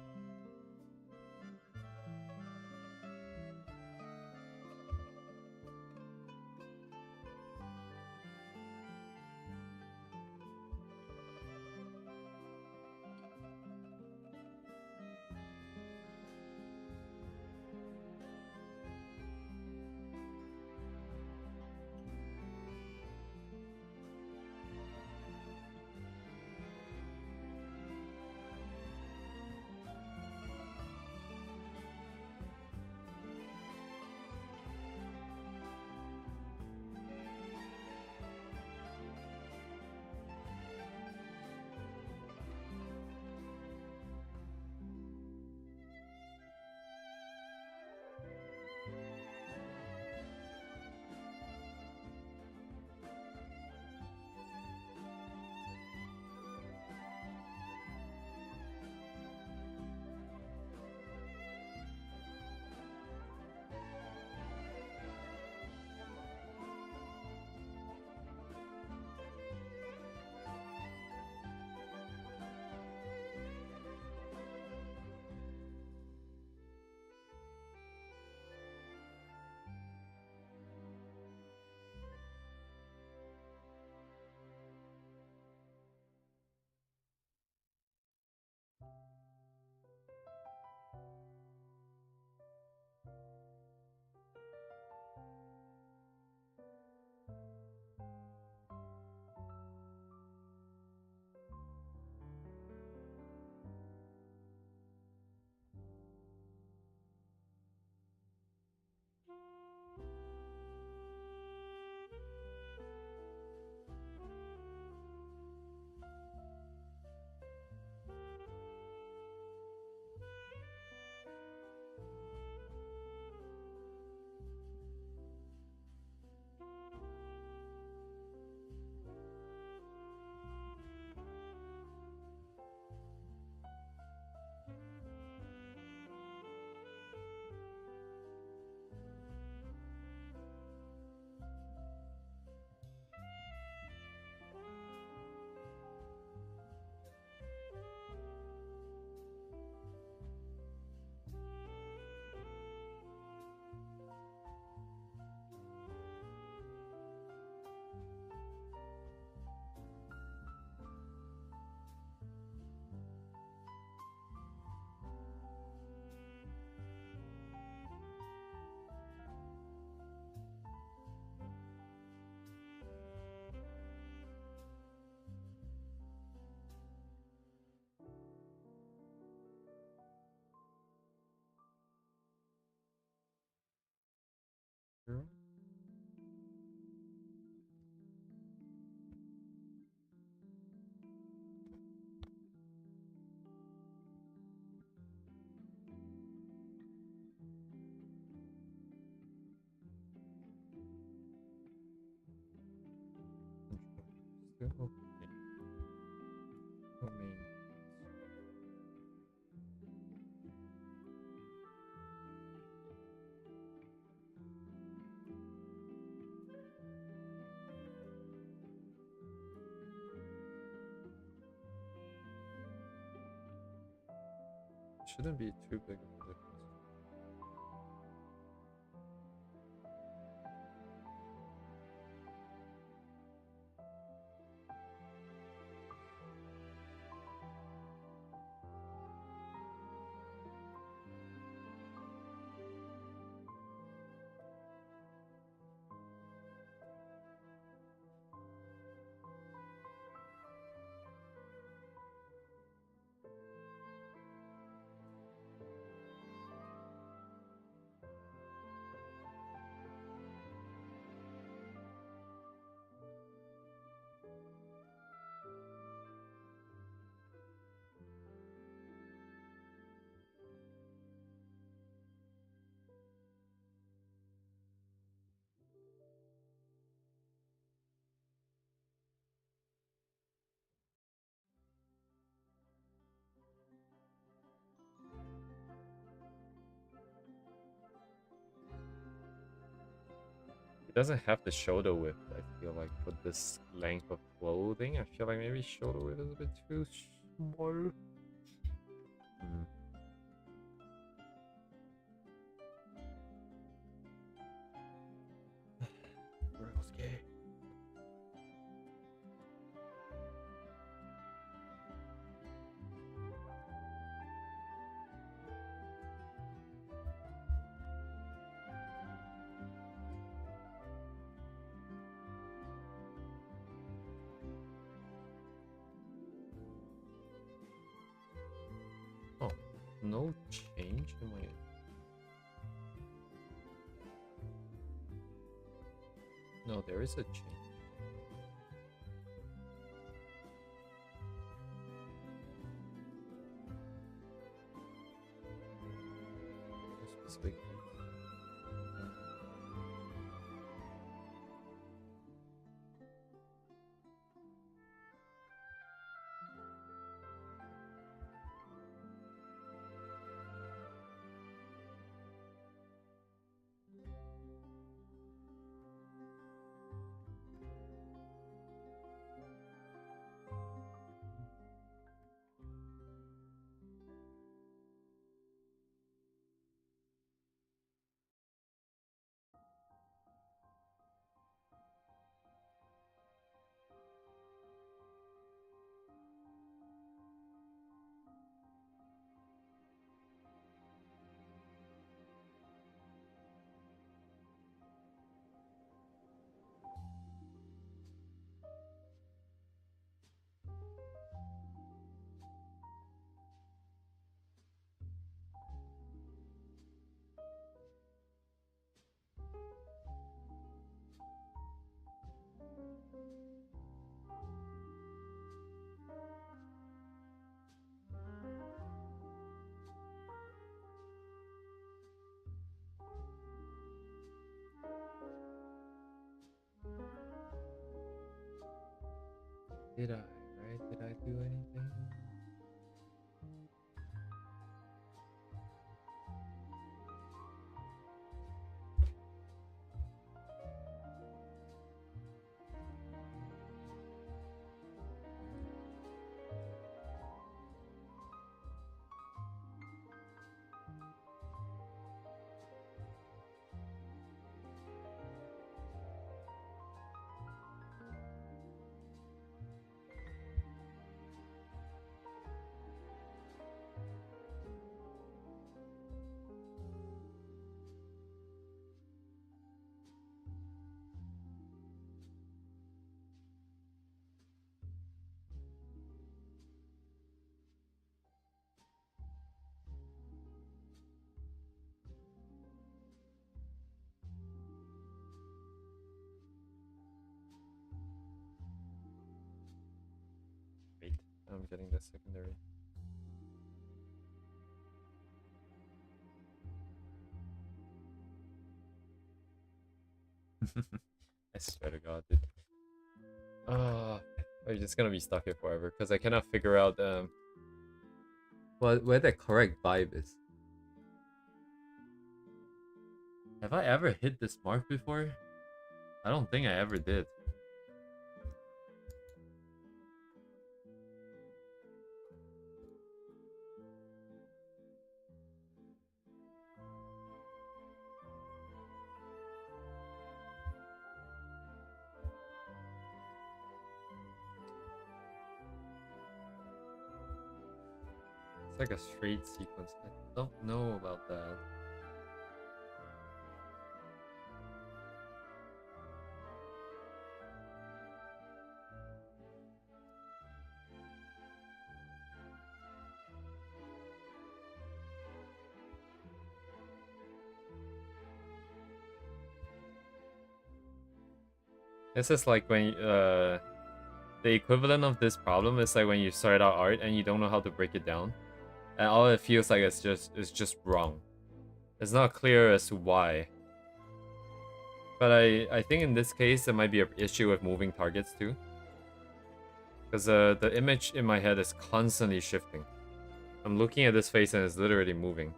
True. shouldn't be too big of a difference. It doesn't have the shoulder width, I feel like, for this length of clothing. I feel like maybe shoulder width is a bit too small. Okay. Oh, no change in my... No, there is a change. Specific. Did I, right? Did I do anything? Wait, I'm getting the secondary. I swear to God, dude. I'm just gonna be stuck here forever because I cannot figure out where the correct vibe is. Have I ever hit this mark before? I don't think I ever did. It's like a straight sequence. I don't know about that. This is like when the equivalent of this problem is like when you start out art and you don't know how to break it down, and all it feels like it's just wrong. It's not clear as to why. But I think in this case there might be an issue with moving targets too, because the image in my head is constantly shifting. I'm looking at this face and it's literally moving.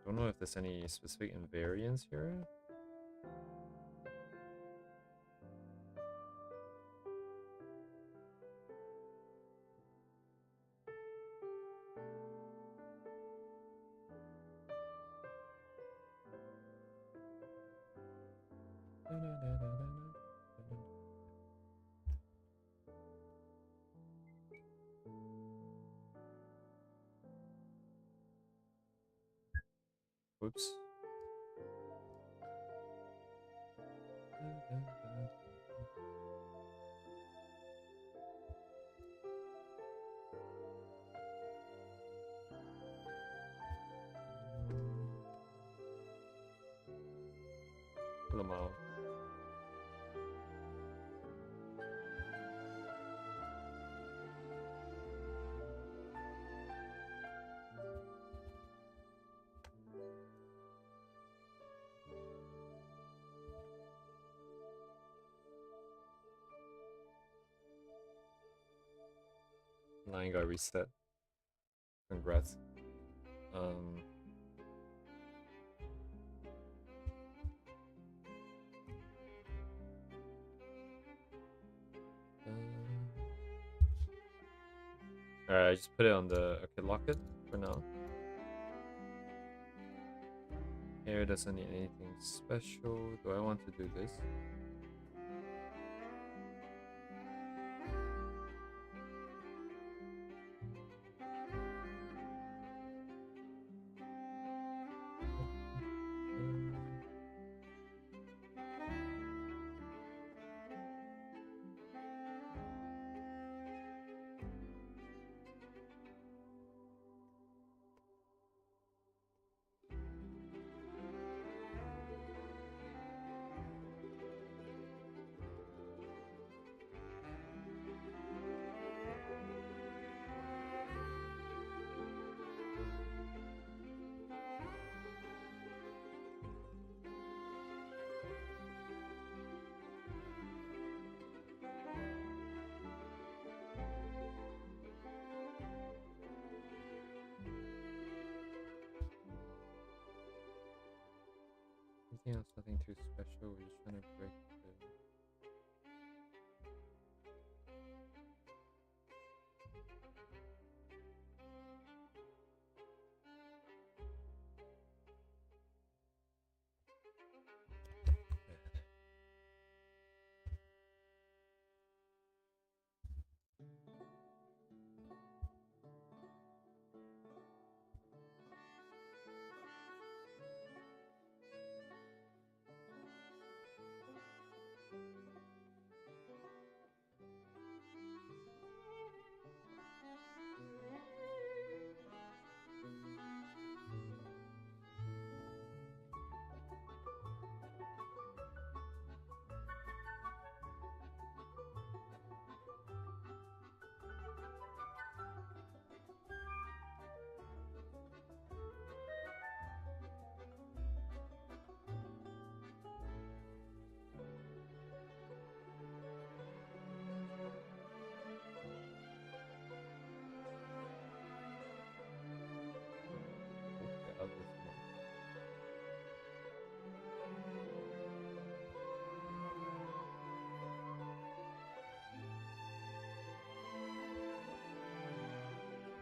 I don't know if there's any specific invariance here. Whoops. Lamau. Line got reset. Congrats. Alright, I just put it on the... Okay, lock it for now. Hair doesn't need anything special. Do I want to do this? Anything else? Nothing too special. We're just trying to break the...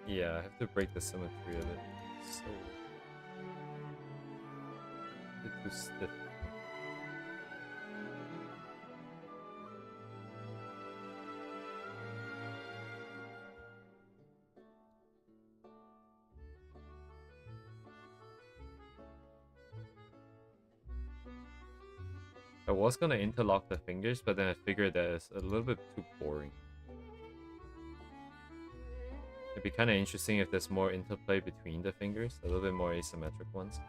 Yeah, I have to break the symmetry of it. So it's too stiff. I was gonna interlock the fingers, but then I figured that it's a little bit too boring. It'd be kind of interesting if there's more interplay between the fingers, a little bit more asymmetric ones.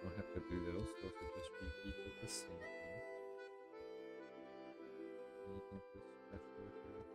Don't have to do those. Those are just repeated the same thing. Anything too special here?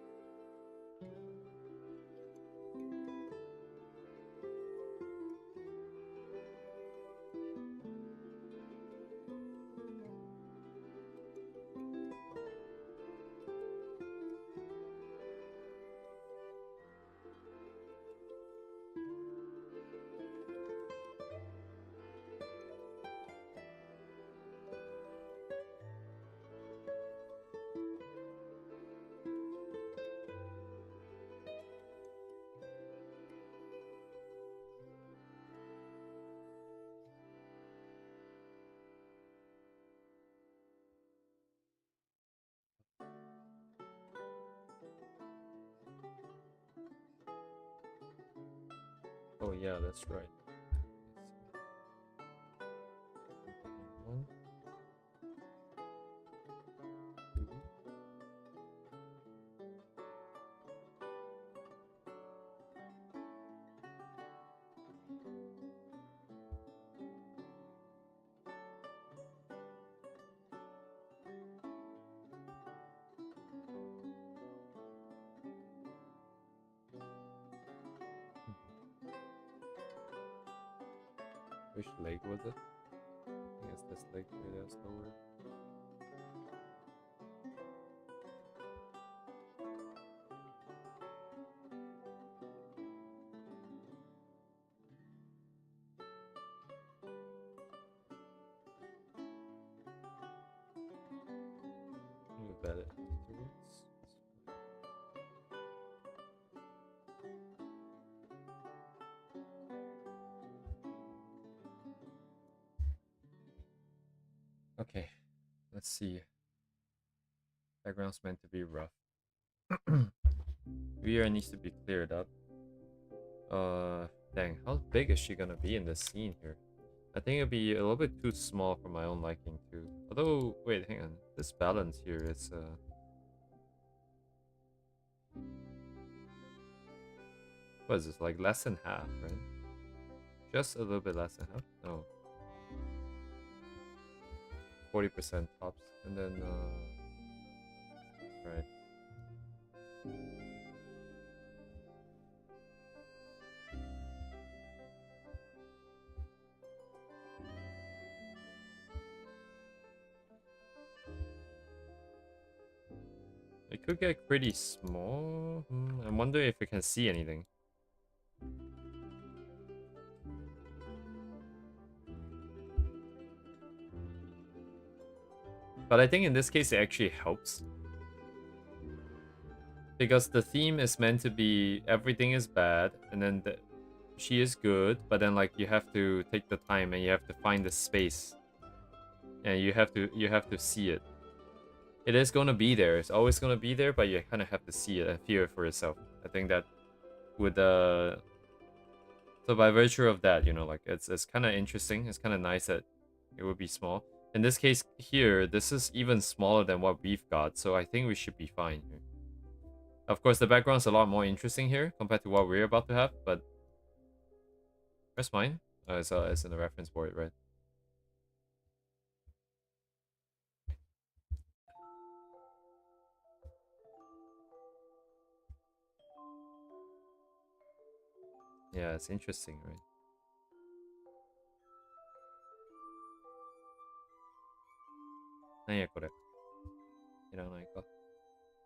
Oh yeah, that's right. One, two. Which leg was it? I think it's this leg here that's lower. Move that afterwards. Okay, let's see. Background's meant to be rough. VR needs to be cleared up. Dang, how big is she gonna be in this scene here? I think it'd be a little bit too small for my own liking too. Although, wait, hang on. This balance here is what is this, like less than half, right? Just a little bit less than half? No. 40% tops. And then, right. It could get pretty small. I wonder if we can see anything. But I think in this case it actually helps. Because the theme is meant to be everything is bad, and then she is good, but then like you have to take the time and you have to find the space. And you have to see it. It is gonna be there. It's always gonna be there, but you kind of have to see it and feel it for yourself. I think that with so by virtue of that, you know, like it's kind of interesting. It's kind of nice that it would be small. In this case here, this is even smaller than what we've got, so I think we should be fine here. Of course, the background's a lot more interesting here compared to what we're about to have, but Where's mine? It's in the reference board, right? Yeah, it's interesting, right? なんやこれ。いらないか。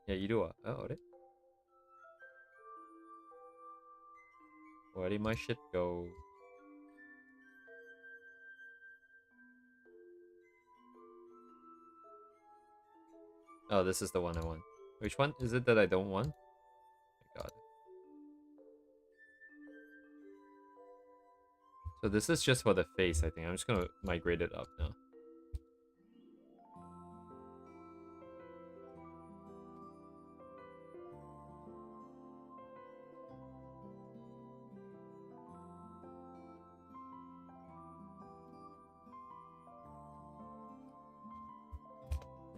いや、いるわ。あ、あれ Where did my shit go? Oh, this is the one I want. Which one is it that I don't want? My god. So this is just for the face, I think. I'm just gonna migrate it up now.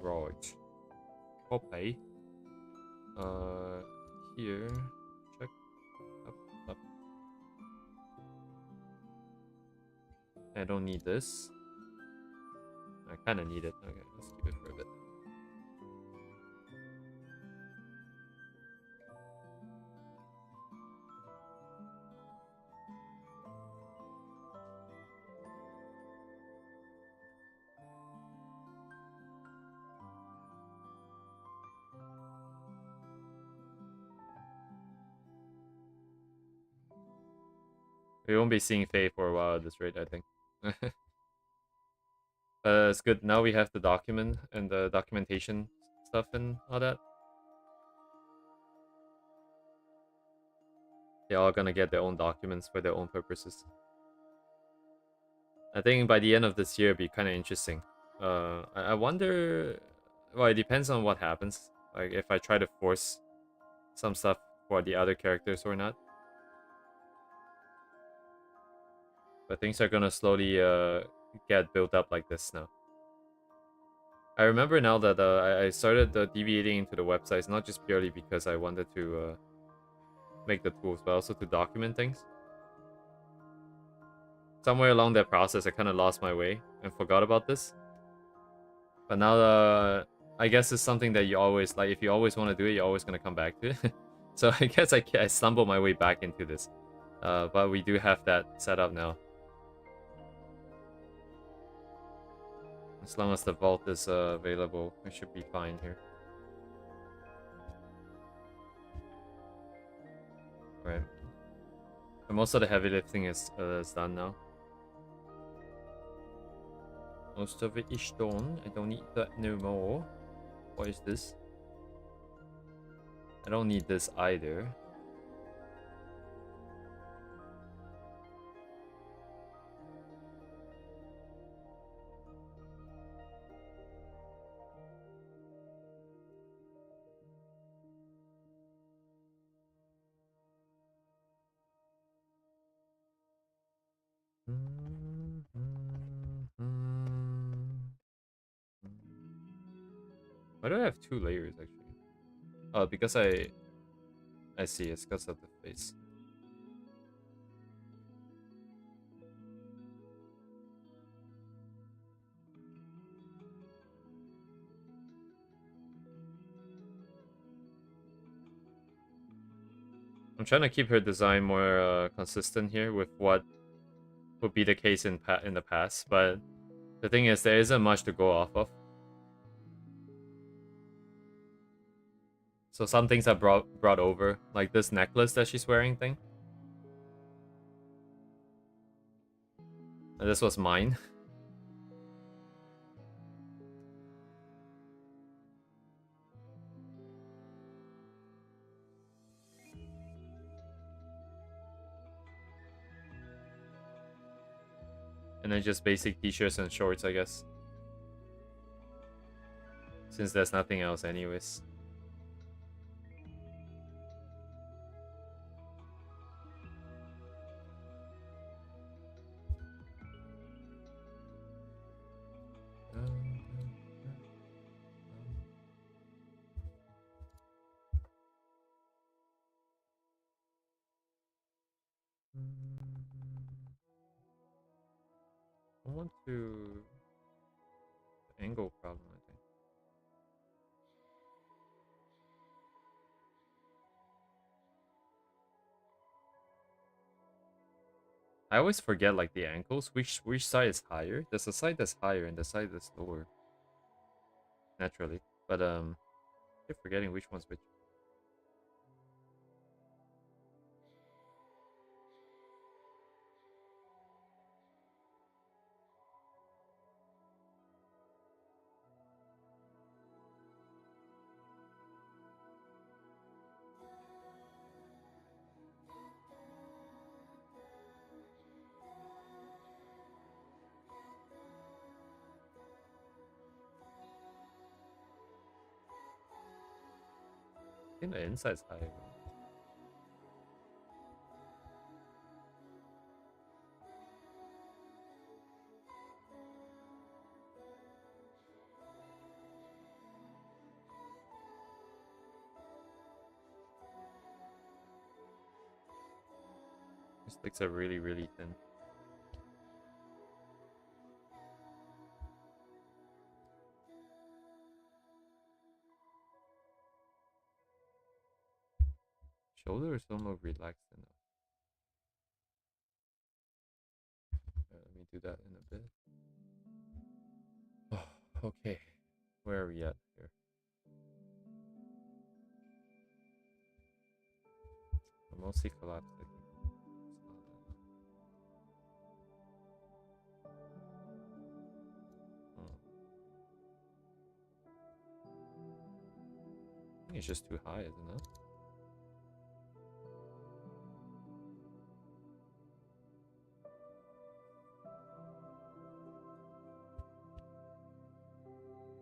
Right. Okay. Here. Check. Up, up. I don't need this. I kind of need it. Okay, let's keep it for a bit. We won't be seeing Faye for a while at this rate, I think. It's good. Now we have the document and the documentation stuff and all that. They're all gonna get their own documents for their own purposes. I think by the end of this year, it'd be kind of interesting. I wonder. Well, it depends on what happens. Like if I try to force some stuff for the other characters or not. But things are gonna slowly get built up like this now. I remember now that I started deviating into the websites not just purely because I wanted to make the tools, but also to document things. Somewhere along that process, I kind of lost my way and forgot about this. But now, I guess it's something that you always like. If you always want to do it, you're always gonna come back to it. So I guess I stumbled my way back into this. But we do have that set up now. As long as the vault is available, I should be fine here. Right. And most of the heavy lifting is done now. Most of it is done. I don't need that no more. What is this? I don't need this either. Why do I have two layers actually? Oh, because I see it's because of the face. I'm trying to keep her design more consistent here with what would be the case in the past, but the thing is there isn't much to go off of. So some things are brought over, like this necklace that she's wearing thing. And this was mine. And then just basic t-shirts and shorts, I guess. Since there's nothing else anyways. don't want to angle problem, I think. I always forget like the ankles. Which side is higher? There's a side that's higher and the side that's lower. Naturally. But I keep forgetting which one's which. I think the inside's higher. These sticks are really, really thin. Shoulders don't look relaxed enough. Let me do that in a bit. Oh, okay. Where are we at here? We're mostly collapsed, I think. I think it's just too high, isn't it?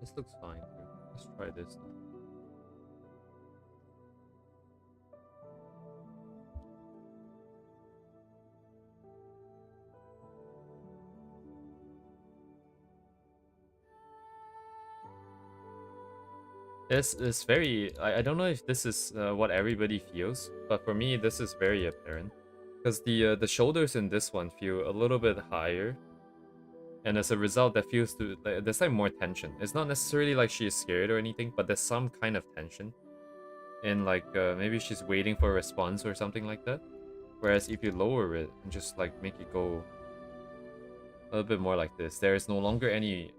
This looks fine. Let's try this now. This is very... I don't know if this is what everybody feels, but for me, this is very apparent. Because the shoulders in this one feel a little bit higher. And as a result, that feels to... there's like more tension. It's not necessarily like she is scared or anything, but there's some kind of tension. And like, maybe she's waiting for a response or something like that. Whereas if you lower it and just like make it go a little bit more like this, there is no longer any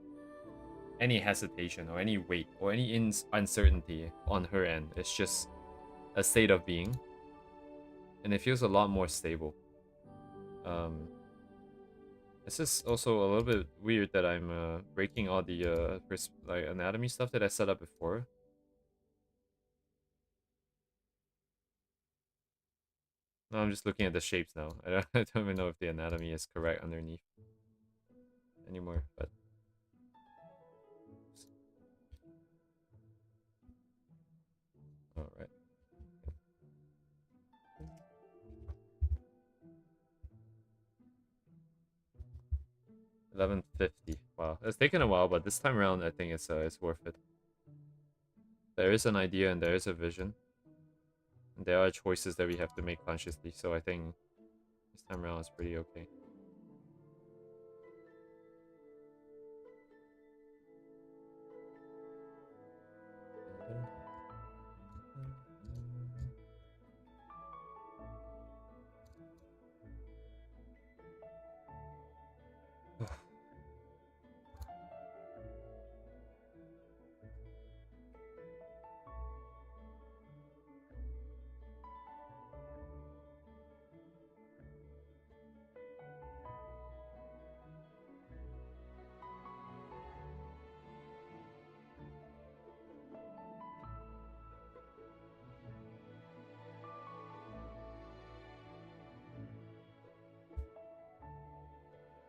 hesitation or any weight or any uncertainty on her end. It's just a state of being, and it feels a lot more stable. This is also a little bit weird that I'm breaking all the like anatomy stuff that I set up before. No, I'm just looking at the shapes now. I don't even know if the anatomy is correct underneath anymore, but all right. 1150. Wow, it's taken a while, but this time around, I think it's worth it. There is an idea and there is a vision, and there are choices that we have to make consciously. So I think this time around is pretty okay.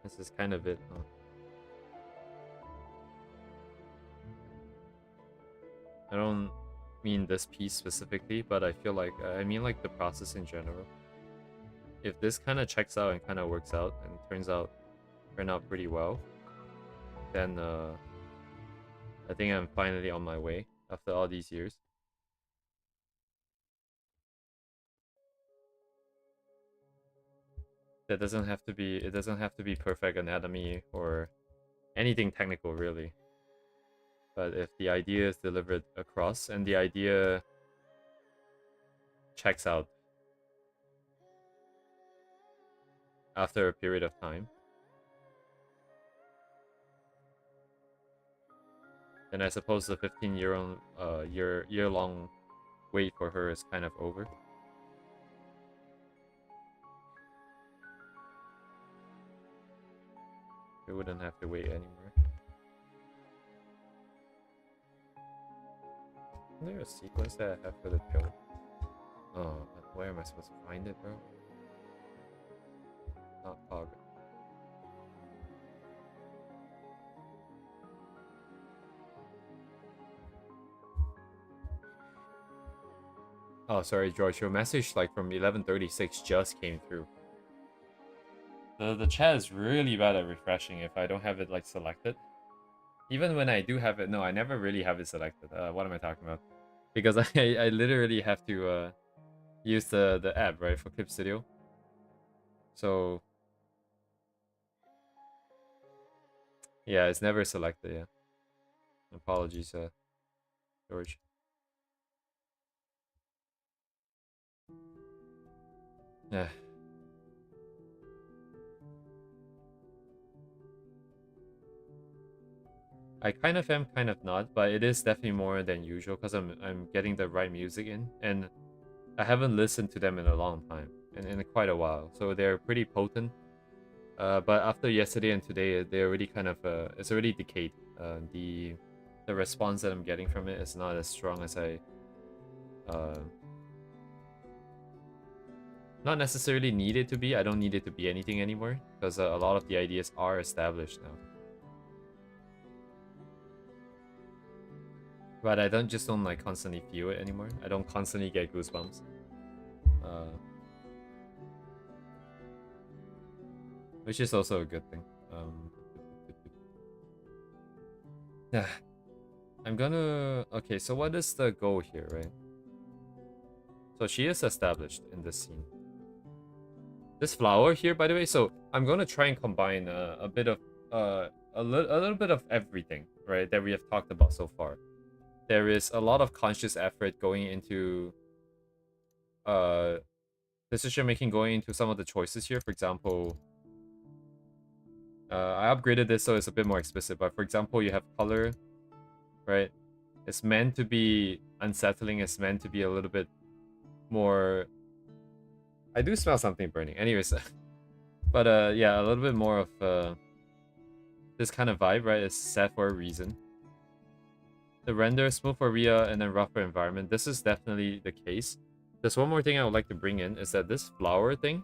This is kind of it, huh? I don't mean this piece specifically, but I feel like I mean like the process in general. If this kind of checks out and kind of works out and turn out pretty well, then I think I'm finally on my way after all these years. That doesn't have to be. It doesn't have to be perfect anatomy or anything technical, really. But if the idea is delivered across and the idea checks out after a period of time, then I suppose the 15-year-long wait for her is kind of over. We wouldn't have to wait anymore. Is there a sequence that I have for the pill? Oh, where am I supposed to find it, bro? Not Pog. Oh, sorry, George. Your message like from 11:36 just came through. The chat is really bad at refreshing if I don't have it like selected. Even when I do have it, no, I never really have it selected. What am I talking about? Because I literally have to use the app, right, for Clip Studio. So yeah, it's never selected. Yeah, apologies, George. Yeah. I kind of am, kind of not, but it is definitely more than usual because I'm getting the right music in, and I haven't listened to them in a long time, and in quite a while. So they're pretty potent. But after yesterday and today, they're already kind of it's already decayed. The response that I'm getting from it is not as strong as I not necessarily need it to be. I don't need it to be anything anymore because a lot of the ideas are established now. But I don't like constantly feel it anymore. I don't constantly get goosebumps. Which is also a good thing. Yeah. I'm gonna... Okay, so what is the goal here, right? So she is established in this scene. This flower here, by the way, so I'm gonna try and combine a bit of... a little bit of everything, right, that we have talked about so far. There is a lot of conscious effort going into... decision making going into some of the choices here. For example... I upgraded this so it's a bit more explicit, but for example, you have color, right? It's meant to be unsettling. It's meant to be a little bit more... I do smell something burning. Anyways, but yeah, a little bit more of this kind of vibe, right? It's set for a reason. The render, smooth area, and then rougher environment. This is definitely the case. There's one more thing I would like to bring in is that this flower thing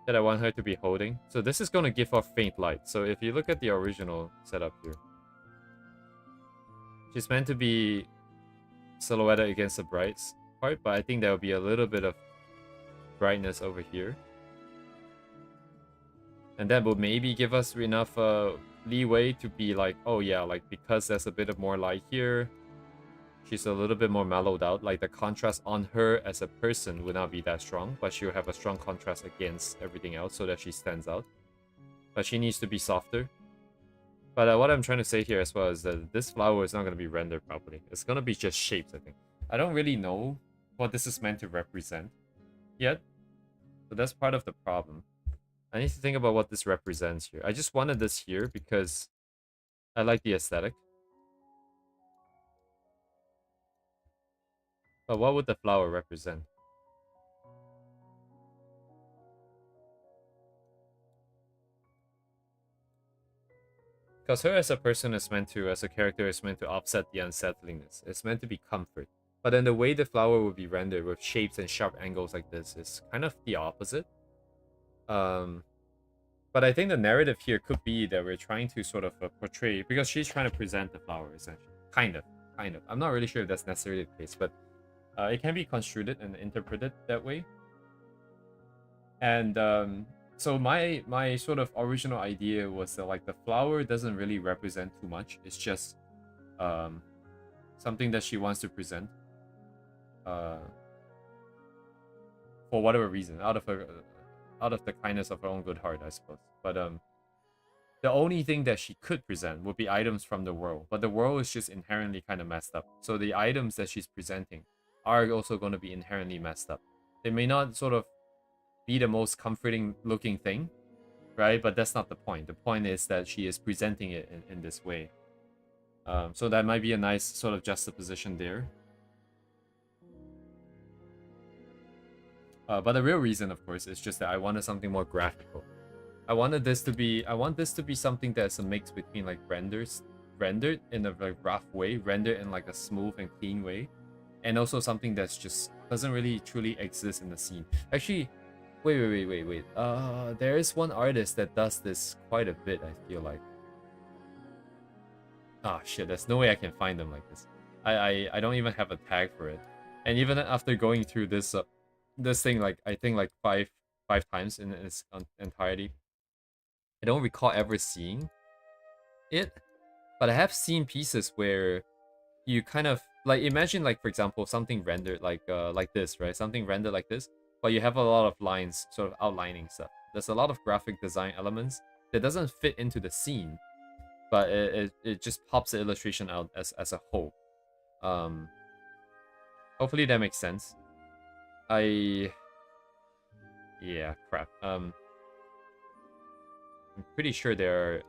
that I want her to be holding. So this is going to give off faint light. So if you look at the original setup here, she's meant to be silhouetted against the bright part, but I think there will be a little bit of brightness over here. And that will maybe give us enough leeway to be like, oh yeah, like because there's a bit of more light here, she's a little bit more mellowed out. Like the contrast on her as a person would not be that strong, but she'll have a strong contrast against everything else so that she stands out. But she needs to be softer. But what I'm trying to say here as well is that this flower is not going to be rendered properly. It's going to be just shapes, I think. I don't really know what this is meant to represent yet. So that's part of the problem. I need to think about what this represents here. I just wanted this here because I like the aesthetic. But what would the flower represent? Because her as a person is meant to, as a character, is meant to offset the unsettlingness. It's meant to be comfort. But then the way the flower would be rendered with shapes and sharp angles like this is kind of the opposite. But I think the narrative here could be that we're trying to sort of portray, because she's trying to present the flower, essentially. Kind of. I'm not really sure if that's necessarily the case, but it can be construed and interpreted that way. And so my sort of original idea was that like the flower doesn't really represent too much. It's just something that she wants to present for whatever reason, out of her out of the kindness of her own good heart, I suppose. But the only thing that she could present would be items from the world, but the world is just inherently kind of messed up. So the items that she's presenting are also going to be inherently messed up. They may not sort of be the most comforting looking thing, right? But that's not the point. The point is that she is presenting it in this way. So that might be a nice sort of juxtaposition there. But the real reason, of course, is just that I wanted something more graphical. I want this to be something that's a mix between like rendered in a like rough way, rendered in like a smooth and clean way, and also something that's just doesn't really truly exist in the scene. Actually, wait. There is one artist that does this quite a bit, I feel like. Ah, shit, there's no way I can find them like this. I don't even have a tag for it. And even after going through this this thing like I think like five times in its entirety, I don't recall ever seeing it, but I have seen pieces where you kind of like imagine like for example something rendered like this, right? Something rendered like this, but you have a lot of lines sort of outlining stuff. There's a lot of graphic design elements that doesn't fit into the scene, but it just pops the illustration out as a whole. Um, hopefully that makes sense. Yeah, crap. I'm pretty sure there are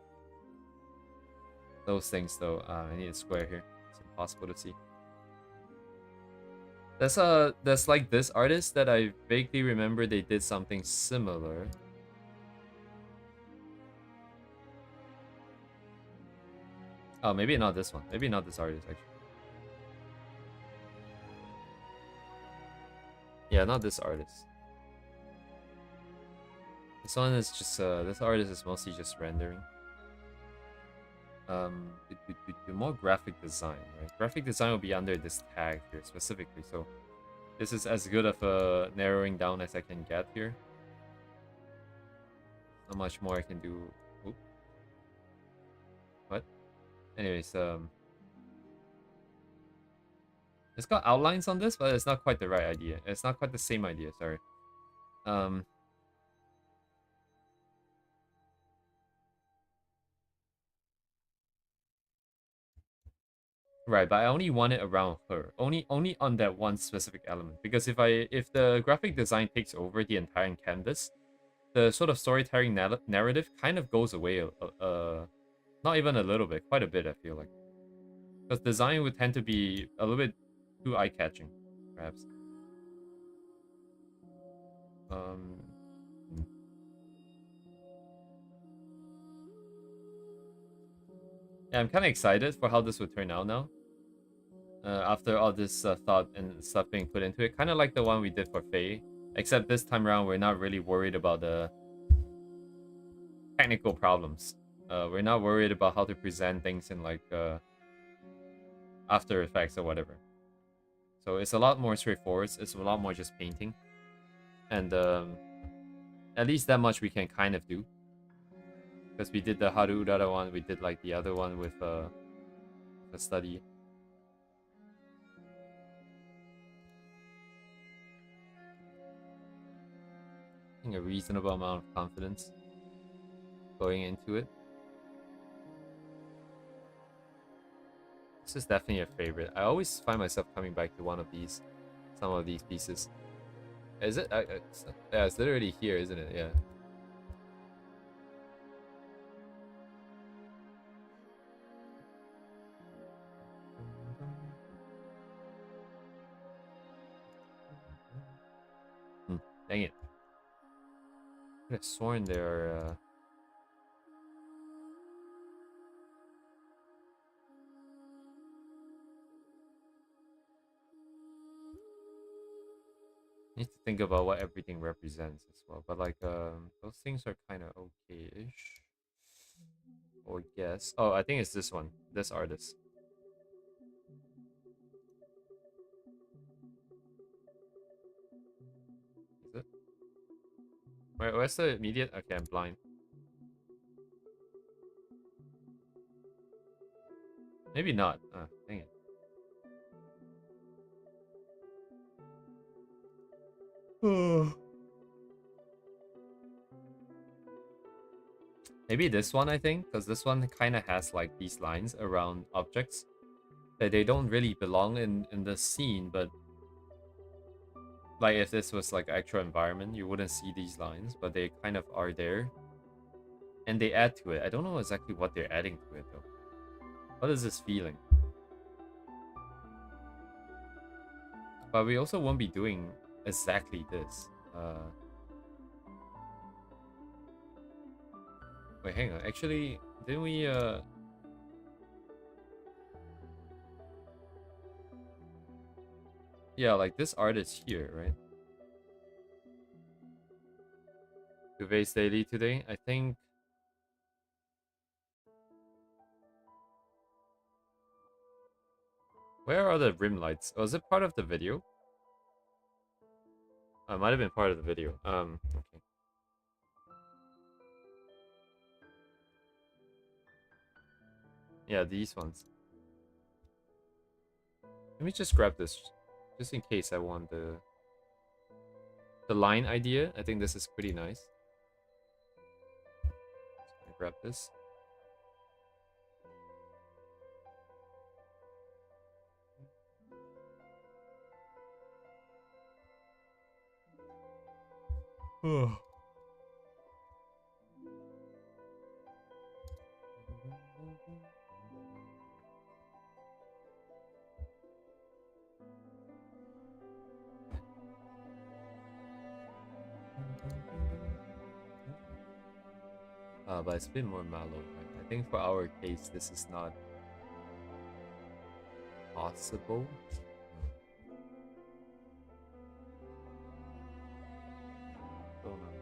those things though. I need a square here. It's impossible to see. There's like this artist that I vaguely remember they did something similar. Oh, maybe not this one. Maybe not this artist actually. Yeah, not this artist. This one is just this artist is mostly just rendering. More graphic design, right? Graphic design will be under this tag here specifically. So this is as good of a narrowing down as I can get here. Not much more I can do. Oop. What? Anyways, it's got outlines on this, but it's not quite the right idea. It's not quite the same idea, sorry. Right, but I only want it around her. Only on that one specific element. Because if the graphic design takes over the entire canvas, the sort of storytelling narrative kind of goes away. Not even a little bit, quite a bit. I feel like because design would tend to be a little bit too eye-catching, perhaps. Um. Yeah, I'm kind of excited for how this would turn out now. After all this thought and stuff being put into it, kind of like the one we did for Faye, except this time around we're not really worried about the technical problems. We're not worried about how to present things in like After Effects or whatever. So it's a lot more straightforward. It's a lot more just painting, and at least that much we can kind of do. Because we did the Haru Urara one, we did like the other one with a study. I think a reasonable amount of confidence going into it. This is definitely a favorite. I always find myself coming back to some of these pieces. Is it? Yeah, it's literally here, isn't it? Yeah. Dang it. I could have sworn there are, need to think about what everything represents as well. But like those things are kind of okay-ish. Or yes. Oh, I think it's this one. This artist. Is it? Where's the immediate? Okay, I'm blind. Maybe not. Dang it. Maybe this one, I think, because this one kind of has like these lines around objects that they don't really belong in the scene, but like if this was like actual environment, you wouldn't see these lines, but they kind of are there. And they add to it. I don't know exactly what they're adding to it though. What is this feeling? But we also won't be doing exactly this. Wait, hang on. Actually, didn't we yeah, like this art is here, right? Duvet's daily today. I think where are the rim lights? Oh, is it part of the video? It might have been part of the video. Okay. Yeah, these ones. Let me just grab this, just in case I want the line idea. I think this is pretty nice. Just gonna grab this. Oh. But it's a bit more mellow, right? I think for our case, this is not possible. Don't know.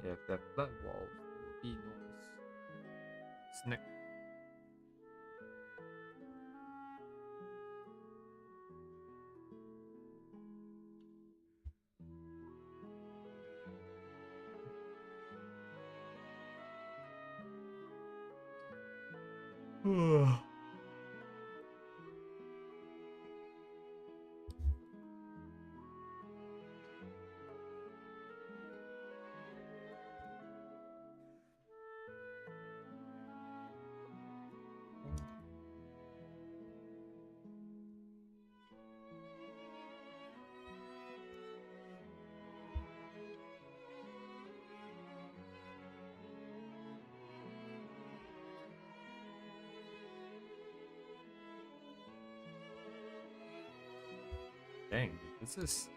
Yeah, if that flat wall will be noise. Snack. Dang, dude, this is.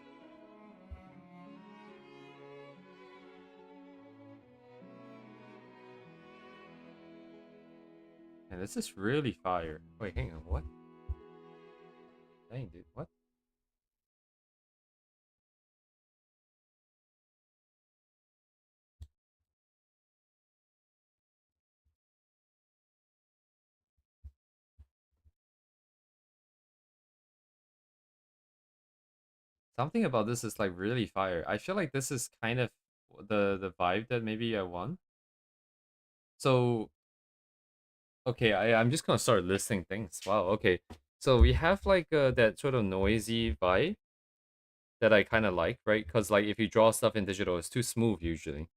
And this is really fire. Wait, hang on, what? Dang, dude, what? Something about this is like really fire. I feel like this is kind of the vibe that maybe I want. So okay, I'm just gonna start listing things. Wow, okay. So we have like that sort of noisy vibe that I kind of like, right? Because like if you draw stuff in digital, it's too smooth usually.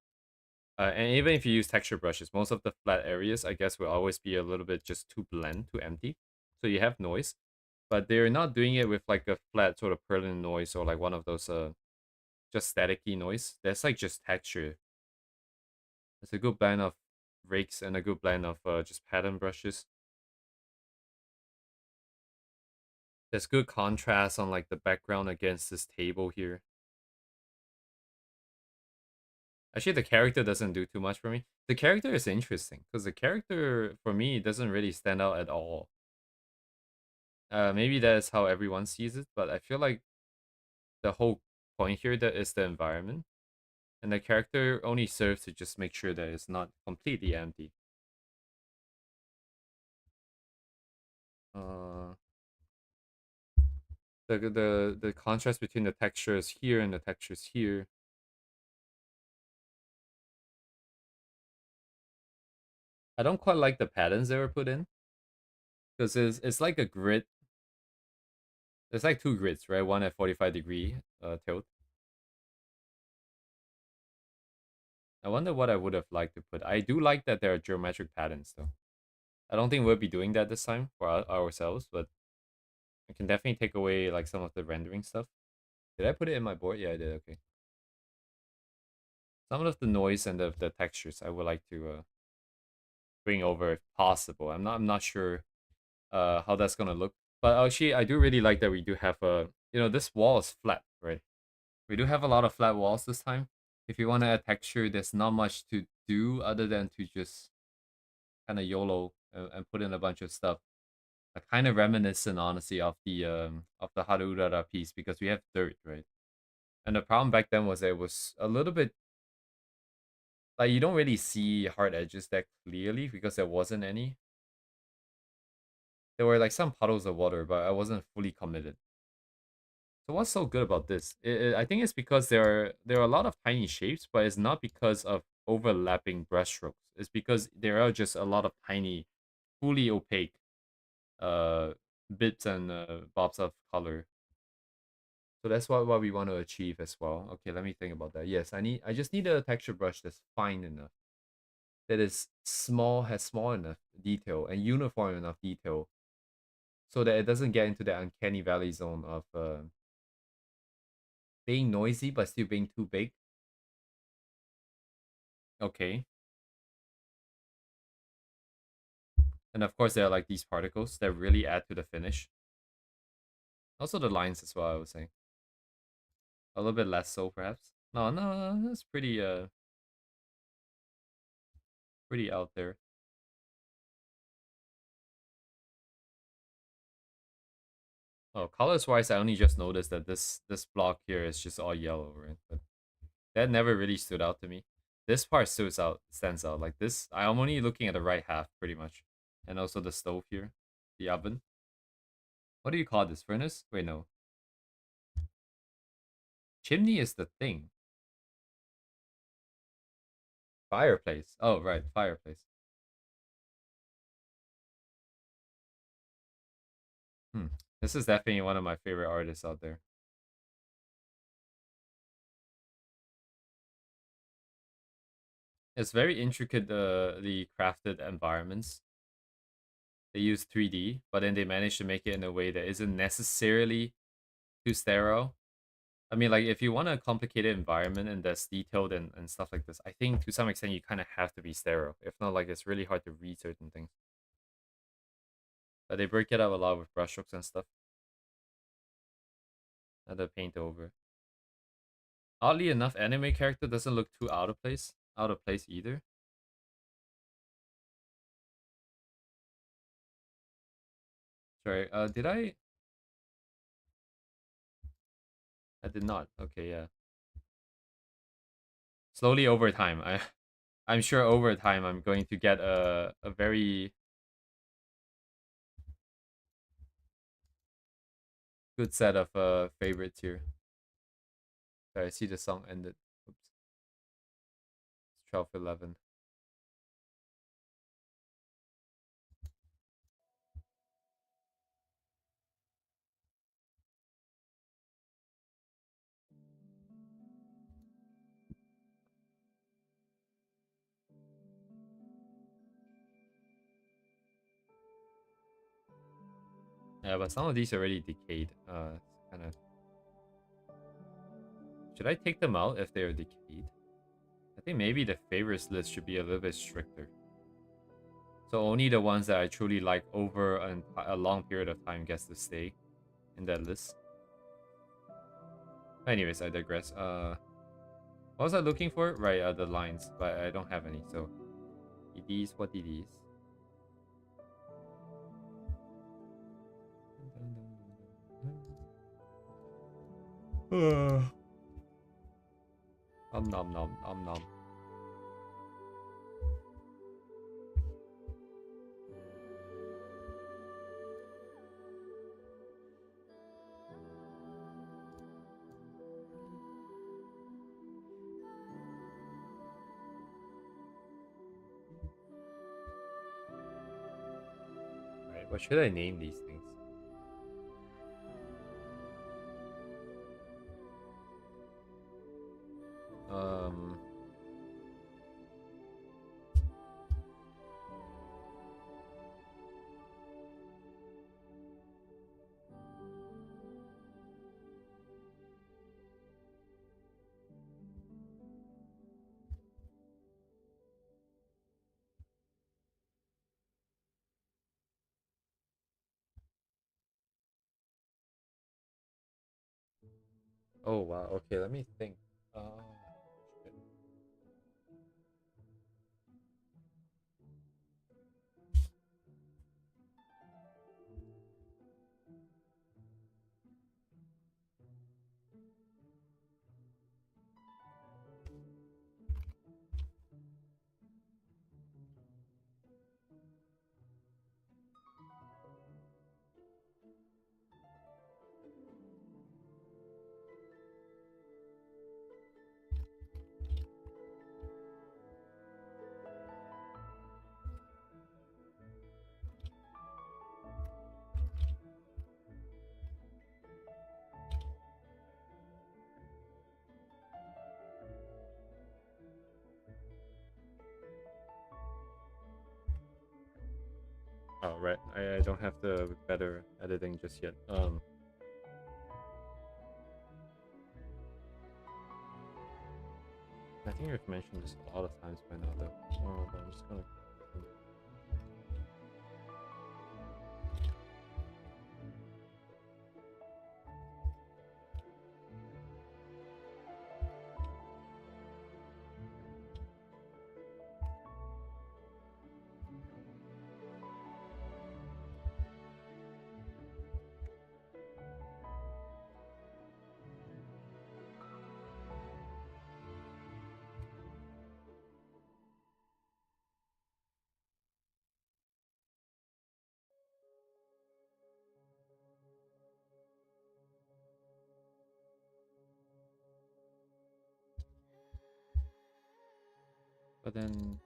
And even if you use texture brushes, most of the flat areas, I guess, will always be a little bit just too bland, too empty. So you have noise, but they're not doing it with like a flat sort of Perlin noise or like one of those just staticky noise. That's like just texture. It's a good blend of rakes and a good blend of just pattern brushes. There's good contrast on like the background against this table here. Actually, the character doesn't do too much for me. The character is interesting because the character for me doesn't really stand out at all. Maybe that is how everyone sees it, but I feel like the whole point here that is the environment, and the character only serves to just make sure that it's not completely empty. Uh, the contrast between the textures here and the textures here. I don't quite like the patterns that were put in because it's like a grid. There's like two grids, right? One at 45-degree tilt. I wonder what I would have liked to put. I do like that there are geometric patterns though. I don't think we'll be doing that this time for ourselves, but I can definitely take away like some of the rendering stuff. Did I put it in my board? Yeah, I did. Okay. Some of the noise and the textures I would like to bring over if possible. I'm not sure how that's gonna look, but actually I do really like that we do have a this wall is flat, right? We do have a lot of flat walls this time. If you want to add texture, there's not much to do other than to just kind of YOLO and put in a bunch of stuff. Kind of reminiscent, honestly, of the Haruurara piece because we have dirt, right? And the problem back then was that it was a little bit like you don't really see hard edges that clearly because there wasn't any. There were like some puddles of water, but I wasn't fully committed. So what's so good about this? I think it's because there are a lot of tiny shapes, but it's not because of overlapping brushstrokes. It's because there are just a lot of tiny, fully opaque uh bits and bobs of color. So that's what we want to achieve as well. Okay, let me think about that. Yes, I just need a texture brush that's fine enough, that is small, has small enough detail and uniform enough detail, so that it doesn't get into the uncanny valley zone of being noisy but still being too big. Okay. And of course, there are like these particles that really add to the finish. Also, the lines as well, I would say. A little bit less so, perhaps. No, no, that's pretty out there. Oh, colors wise, I only just noticed that this block here is just all yellow, right? But that never really stood out to me. This part stands out. Like this, I'm only looking at the right half, pretty much, and also the stove here, the oven. What do you call this? Furnace? Wait, no. Chimney is the thing. Fireplace. Oh, right, fireplace. Hmm. This is definitely one of my favorite artists out there. It's very intricate, the crafted environments. They use 3D, but then they manage to make it in a way that isn't necessarily too sterile. I mean, like, if you want a complicated environment and that's detailed and stuff like this, I think to some extent you kind of have to be sterile. If not, like, it's really hard to read certain things. But they break it up a lot with brushstrokes and stuff. And they paint over. Oddly enough, anime character doesn't look too out of place either. Sorry, did I? I did not. Okay, yeah. Slowly over time, I'm sure over time I'm going to get a very good set of favorites here. Sorry, I see the song ended. Oops, it's 12:11. Yeah, but some of these already decayed. Kind of. Should I take them out if they are decayed? I think maybe the favorites list should be a little bit stricter. So only the ones that I truly like over a long period of time gets to stay in that list. Anyways, I digress. What was I looking for? Right, the lines, but I don't have any, so it is what it is. Nom nom nom nom. Right, what should I name these things? Oh wow. Okay, let me think. Shit. Oh right, I don't have the better editing just yet. I think I've mentioned this a lot of times by now, though. But I'm just gonna. But then.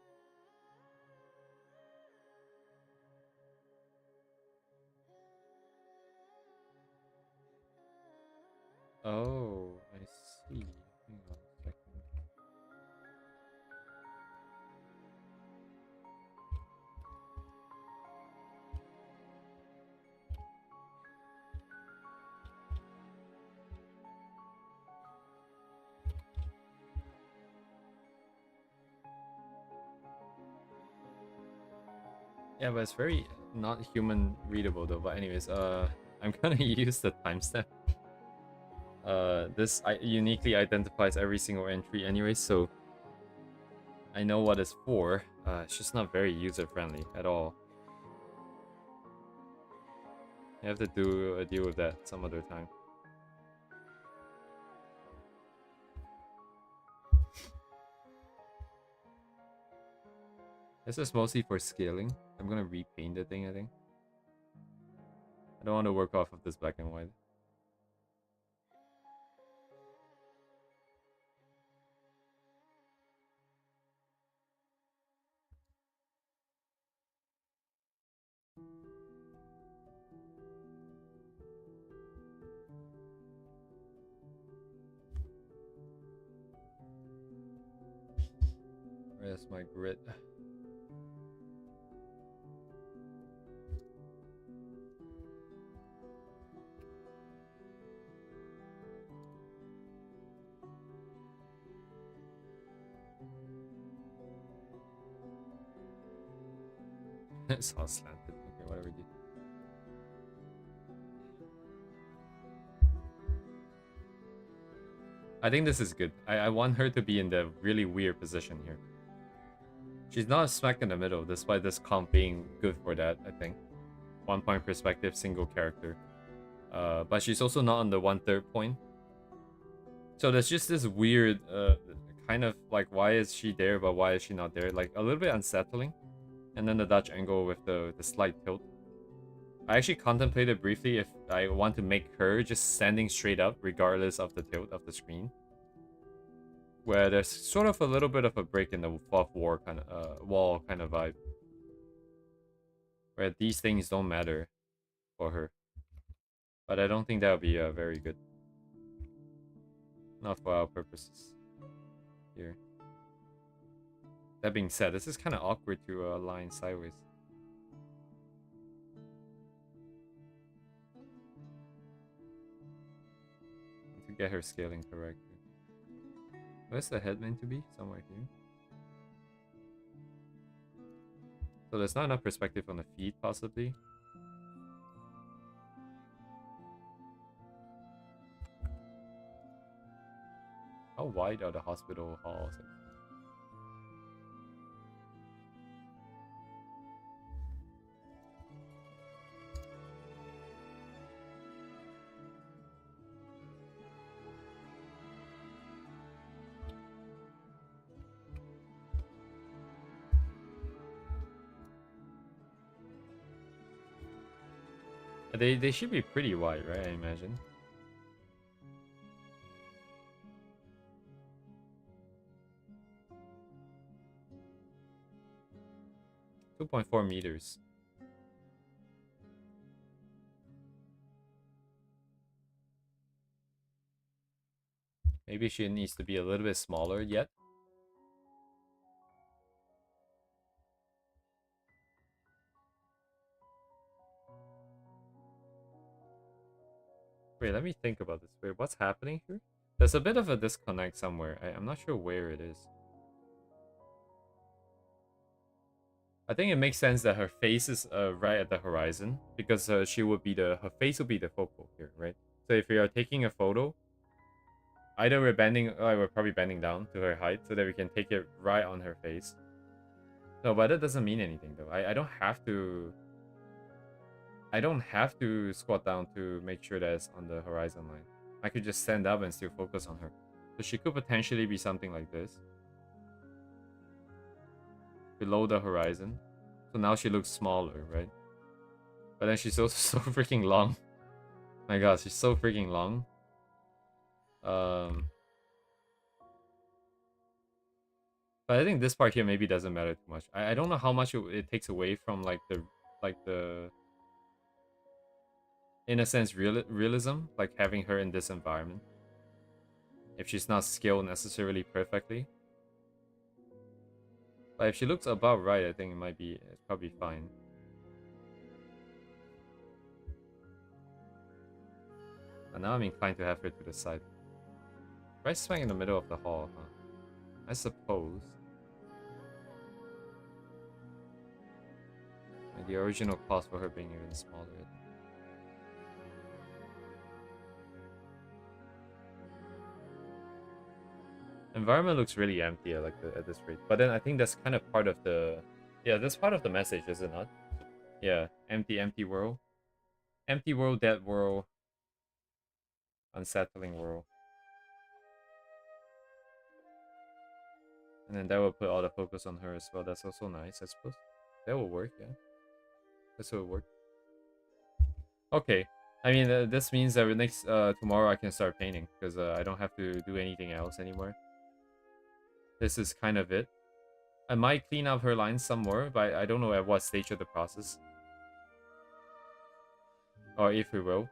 Oh, I see. Hang on a second. Yeah, but it's very not human readable though. But anyways, I'm gonna use the timestamp. This uniquely identifies every single entry anyway, so I know what it's for. It's just not very user friendly at all. You have to do a deal with that some other time. This is mostly for scaling. I'm gonna repaint the thing, I think. I don't want to work off of this black and white. Where's my grid? It's all slanted. Okay, whatever, dude. I think this is good. I want her to be in the really weird position here. She's not smack in the middle, despite this comp being good for that, I think. 1 point perspective, single character. But she's also not on the 1/3 point. So there's just this weird, kind of like, why is she there, but why is she not there? Like, a little bit unsettling. And then the Dutch angle with the slight tilt. I actually contemplated briefly if I want to make her just standing straight up, regardless of the tilt of the screen. Where there's sort of a little bit of a break in the fourth wall kind of vibe. Where these things don't matter for her. But I don't think that would be very good. Not for our purposes. Here. That being said, this is kind of awkward to line sideways. To get her scaling correct. Where's the head meant to be? Somewhere here. So there's not enough perspective on the feet, possibly. How wide are the hospital halls? They should be pretty wide, right? I imagine. .4 meters. Maybe she needs to be a little bit smaller yet. Wait, let me think about this. Wait, what's happening here? There's a bit of a disconnect somewhere. I'm not sure where it is. I think it makes sense that her face is right at the horizon because her face will be the focal here, right? So if we are taking a photo, either we're probably bending down to her height so that we can take it right on her face. No, but that doesn't mean anything though. I don't have to. I don't have to squat down to make sure that it's on the horizon line. I could just stand up and still focus on her. So she could potentially be something like this. Below the horizon. So now she looks smaller, right? But then she's also so freaking long. My god, she's so freaking long. But I think this part here maybe doesn't matter too much. I don't know how much it takes away from like the in a sense realism, like having her in this environment. If she's not scaled necessarily perfectly. But if she looks about right, I think it's probably fine. But now I'm inclined to have her to the side. Right smack in the middle of the hall, huh? I suppose. Like the original cost for her being even smaller. Environment looks really empty at this rate. But then I think that's kind of part of the... Yeah, that's part of the message, is it not? Yeah, empty world. Empty world, dead world. Unsettling world. And then that will put all the focus on her as well. That's also nice, I suppose. That will work, yeah. This will work. Okay. I mean, this means that tomorrow I can start painting. Because I don't have to do anything else anymore. This is kind of it. I might clean up her lines some more, but I don't know at what stage of the process. Or if we will.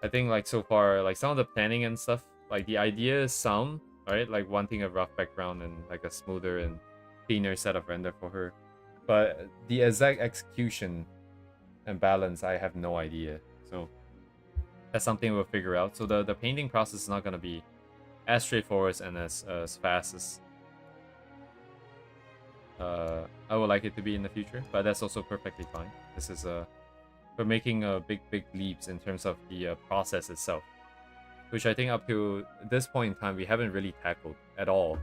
I think like so far, like some of the planning and stuff, like the idea is sound, right? Like wanting a rough background and like a smoother and cleaner set of render for her. But the exact execution and balance, I have no idea. So that's something we'll figure out. So the painting process is not going to be as straightforward and as fast as I would like it to be in the future, but that's also perfectly fine. This is we're making big leaps in terms of the process itself. which I think up to this point in time we haven't really tackled at all.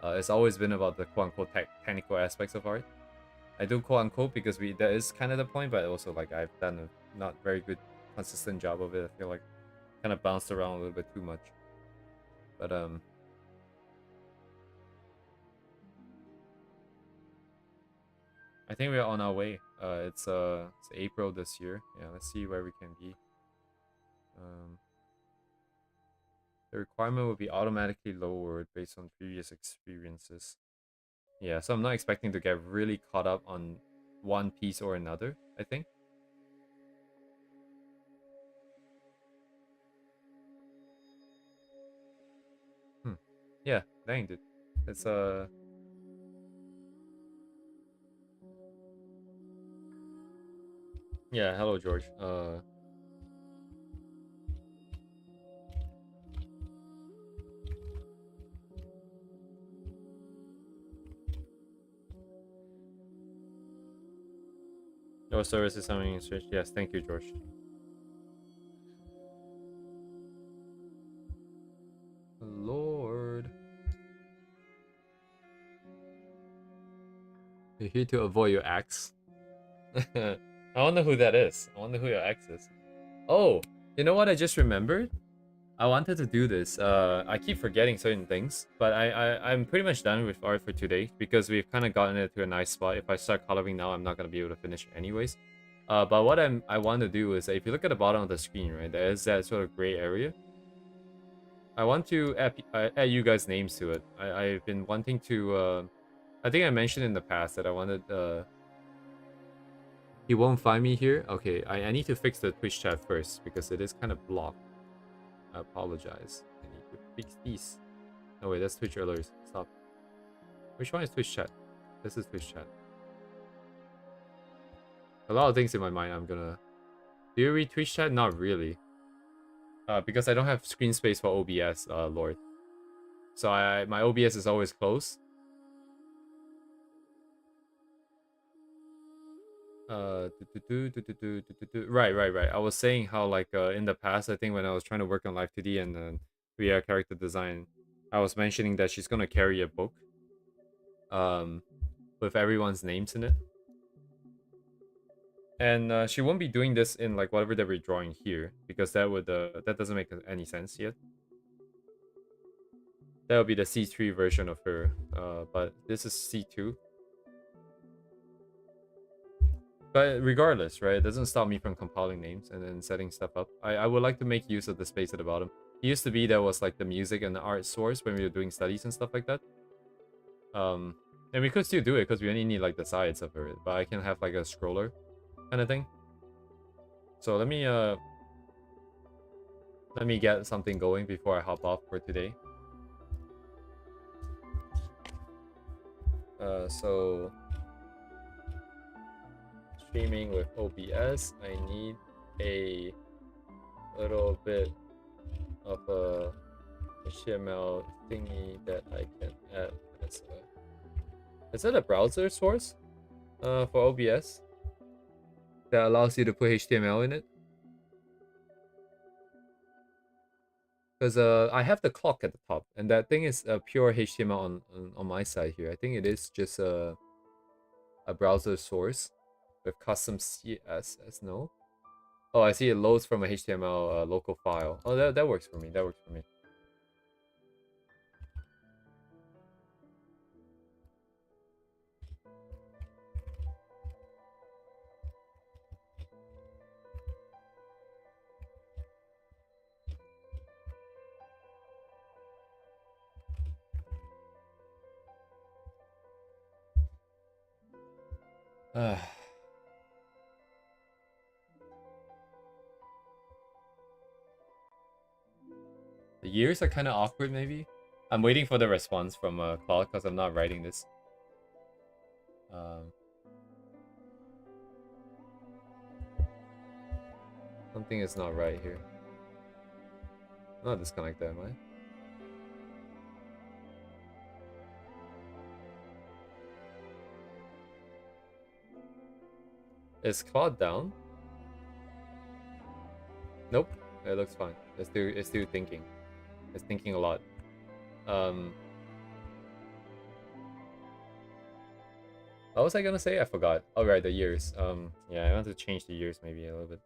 It's always been about the quote-unquote technical aspects of art. I do quote-unquote because that is kind of the point, but also like I've done a not very good consistent job of it. I feel like kind of bounced around a little bit too much. But I think we're on our way. It's April this year. Yeah, let's see where we can be. The requirement will be automatically lowered based on previous experiences. Yeah, so I'm not expecting to get really caught up on one piece or another, I think. Yeah, dang, dude. It's yeah, hello George. Your service is something switch. Yes, thank you, George. Lord. You're here to avoid your ex. I wonder who that is. I wonder who your ex is. Oh, you know what I just remembered? I wanted to do this. I keep forgetting certain things, but I'm pretty much done with art for today because we've kind of gotten it to a nice spot. If I start coloring now, I'm not gonna be able to finish anyways. But what I want to do is, if you look at the bottom of the screen, right, there is that sort of gray area. I want to add you guys' names to it. I've been wanting to. I think I mentioned in the past that I wanted. He won't find me here. Okay, I need to fix the Twitch chat first because it is kind of blocked. I apologize. I need to fix these. No wait, that's Twitch alerts. Stop. Which one is Twitch chat? This is Twitch chat. A lot of things in my mind. I'm gonna. Do you read Twitch chat? Not really. Because I don't have screen space for OBS, Lord. So my OBS is always closed. Right. I was saying how like in the past, I think when I was trying to work on Live 2D and 3D character design, I was mentioning that she's gonna carry a book, with everyone's names in it, and she won't be doing this in like whatever that we're drawing here because that doesn't make any sense yet. That will be the C3 version of her, but this is C2. But regardless, right, it doesn't stop me from compiling names and then setting stuff up. I would like to make use of the space at the bottom. It used to be there was like the music and the art source when we were doing studies and stuff like that. And we could still do it because we only need like the sides of it, but I can have like a scroller kind of thing. So let me get something going before I hop off for today. So streaming with OBS, I need a little bit of a HTML thingy that I can add as a... Is that a browser source for OBS that allows you to put HTML in it? Because I have the clock at the top, and that thing is pure HTML on my side here. I think it is just a browser source with custom CSS. No. Oh, I see it loads from a HTML local file. Oh, that works for me. That works for me. The years are kind of awkward, maybe. I'm waiting for the response from Claude because I'm not writing this. Something is not right here. I'm not disconnected, am I? Is Claude down? Nope. It looks fine. It's still thinking. It's thinking a lot. What was I gonna say? I forgot. Oh right, the years. Yeah, I want to change the years maybe a little bit.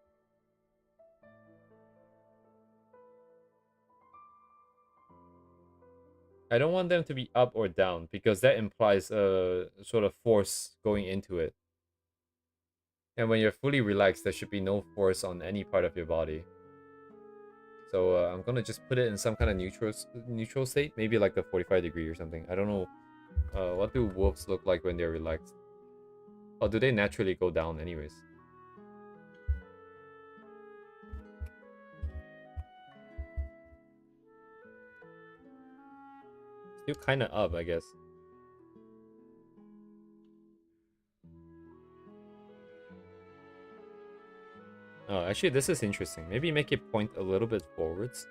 I don't want them to be up or down because that implies a sort of force going into it. And when you're fully relaxed, there should be no force on any part of your body. So I'm gonna just put it in some kind of neutral state, maybe like the 45-degree or something. I don't know. What do wolves look like when they're relaxed? Or do they naturally go down anyways? Still kind of up, I guess. Oh, actually, this is interesting. Maybe make it point a little bit forwards.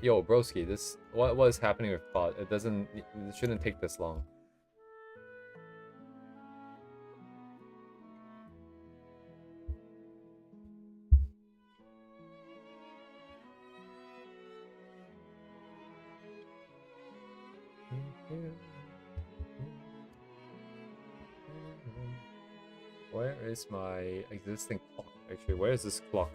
Yo, broski, this what is happening with plot? It shouldn't take this long. Where is my existing clock? Actually, where is this clock?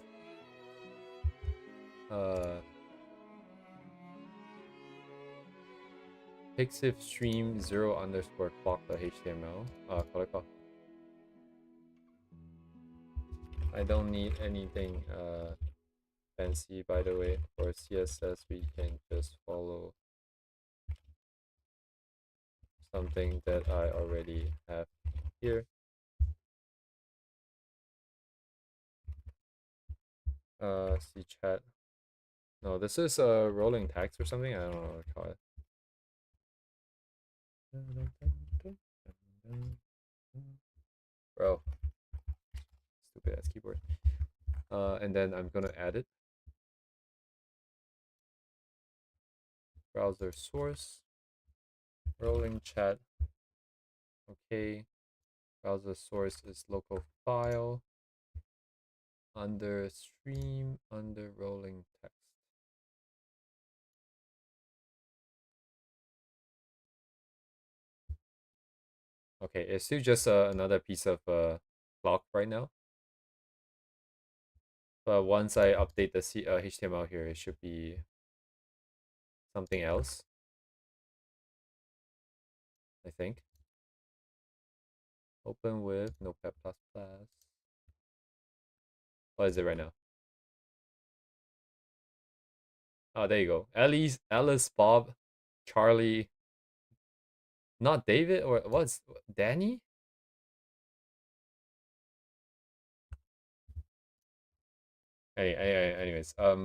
Pixiv stream 0_clock.html. I don't need anything fancy, by the way. For CSS, we can just follow something that I already have here. See chat. No, this is rolling text or something. I don't know what to call it. Bro, stupid ass keyboard. And then I'm gonna add it. Browser source. Rolling chat. Okay. Browser source is local file. Under stream, under rolling text. Okay, it's still just another piece of clock right now. But once I update the HTML here, it should be something else. I think. Open with Notepad++. What is it right now? Oh, there you go. Alice, Bob, Charlie. Not David or what's Danny? Anyways, let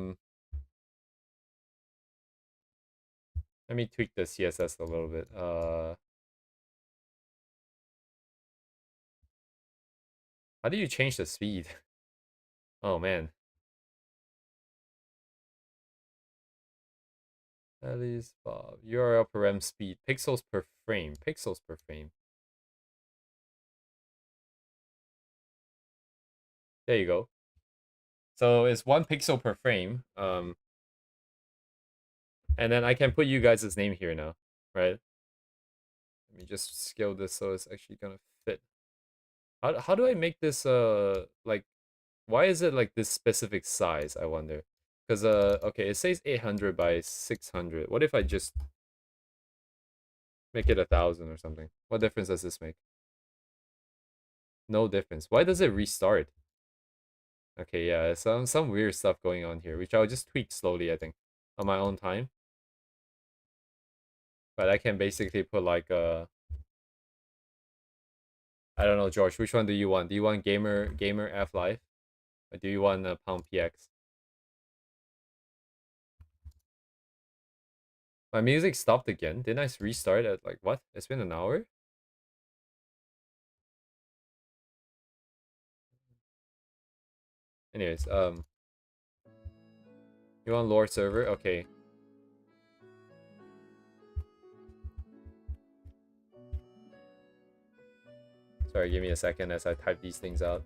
me tweak the CSS a little bit. How do you change the speed? Oh man. Alice, Bob, URL parem speed, pixels per frame, pixels per frame. There you go. So it's 1 pixel per frame. And then I can put you guys' name here now, right? Let me just scale this so it's actually gonna fit. How do I make this like why is it like this specific size, I wonder? Because okay, it says 800 by 600. What if I just make it 1,000 or something? What difference does this make? No difference. Why does it restart? Okay, yeah, some weird stuff going on here, which I'll just tweak slowly, I think, on my own time. But I can basically put like I don't know, George, which one do you want? Do you want gamer F life? Or do you want pound PX? My music stopped again. Didn't I restart at like what? It's been an hour? Anyways, you want lore server? Okay. Sorry, give me a second as I type these things out.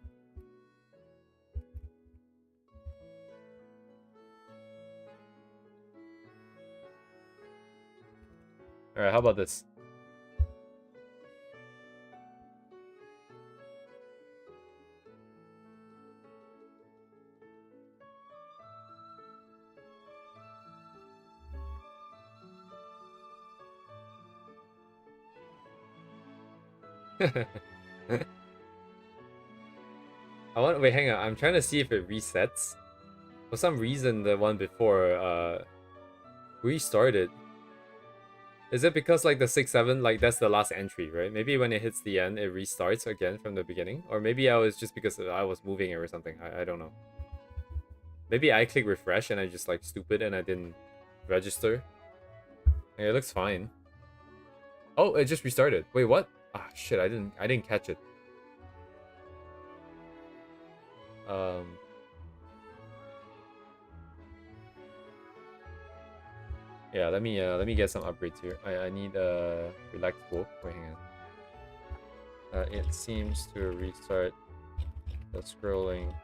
Alright, how about this? Wait, hang on. I'm trying to see if it resets. For some reason, the one before restarted. Is it because like the 6-7, like that's the last entry, right? Maybe when it hits the end, it restarts again from the beginning, or maybe I was just because I was moving it or something. I don't know. Maybe I click refresh and I just like stupid and I didn't register. Yeah, it looks fine. Oh, it just restarted. Wait, what? Ah, shit! I didn't catch it. Um. Yeah, let me get some upgrades here. I need a relax wolf. Wait, hang on. It seems to restart the scrolling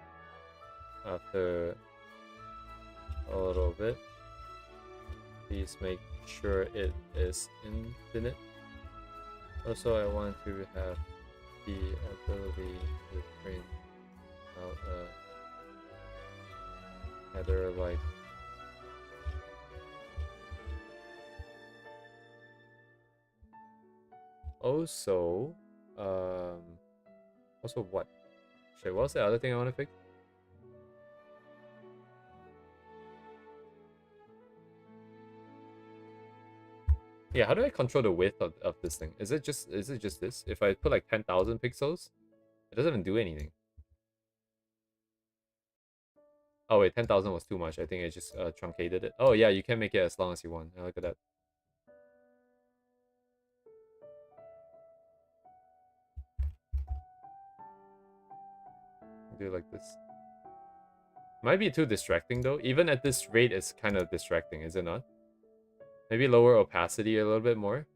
after a little bit. Please make sure it is infinite. Also, I want to have the ability to print out a header like also also what? Shit, what was the other thing I want to fix? Yeah, how do I control the width of this thing? Is it just this? If I put like 10,000 pixels, it doesn't even do anything. Oh wait, 10,000 was too much. I think I just truncated it. Oh yeah, you can make it as long as you want. Look at that. Do it like this. Might be too distracting though. Even at this rate, it's kind of distracting, is it not? Maybe lower opacity a little bit more.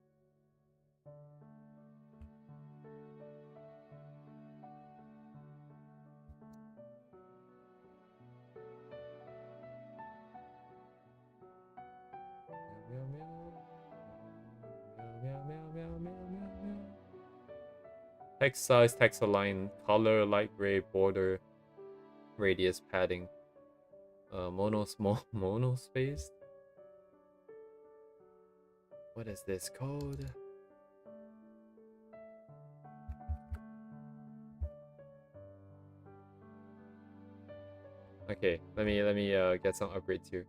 Text size, text align, color, light gray, border, radius, padding, mono space. What is this code? Okay, let me get some upgrades here.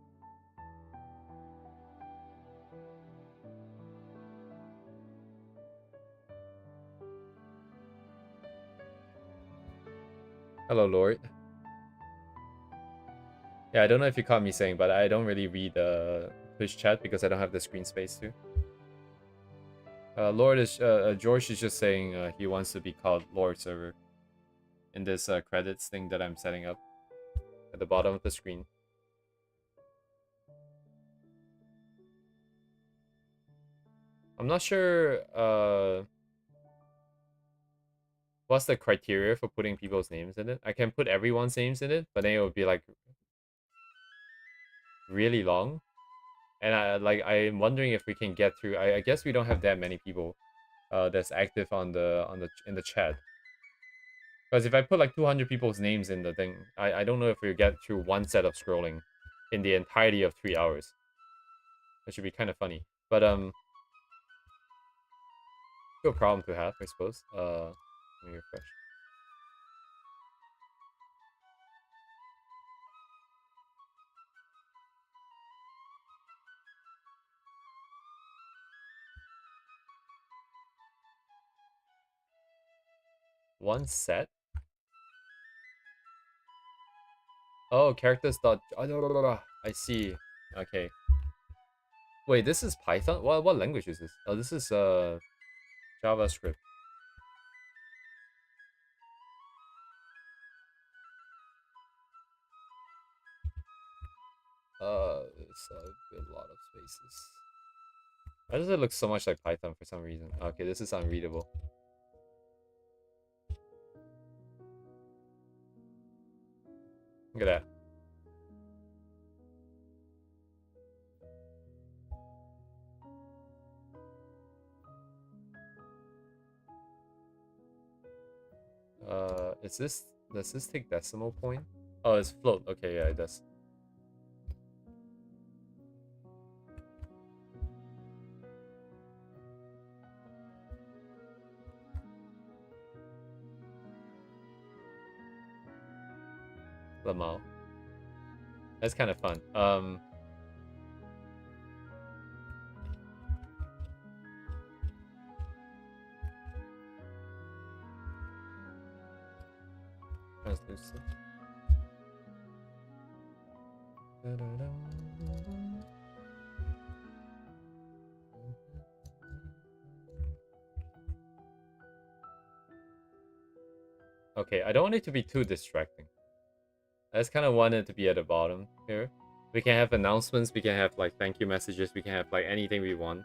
Hello, Lord. Yeah, I don't know if you caught me saying, but I don't really read Twitch chat because I don't have the screen space too. Lord is George is just saying he wants to be called Lord server in this credits thing that I'm setting up at the bottom of the screen. I'm not sure what's the criteria for putting people's names in it. I can put everyone's names in it, but then it would be like really long. And I'm wondering if we can get through. I guess we don't have that many people that's active on the in the chat. Because if I put like 200 people's names in the thing, I don't know if we'll get through one set of scrolling in the entirety of 3 hours. That should be kind of funny. But good problem to have, I suppose. Let me refresh. One set? Oh, characters dot. Oh, I see. Okay. Wait, this is Python? What language is this? Oh, this is JavaScript. It's a lot of spaces. Why does it look so much like Python for some reason? Okay, this is unreadable. Look at that. Does this take decimal point? Oh, it's float. Okay, yeah, it does. Lamau. That's kind of fun. Translucent. Okay, I don't want it to be too distracting. I just kind of want it to be at the bottom here. We can have announcements, we can have like thank you messages, we can have like anything we want.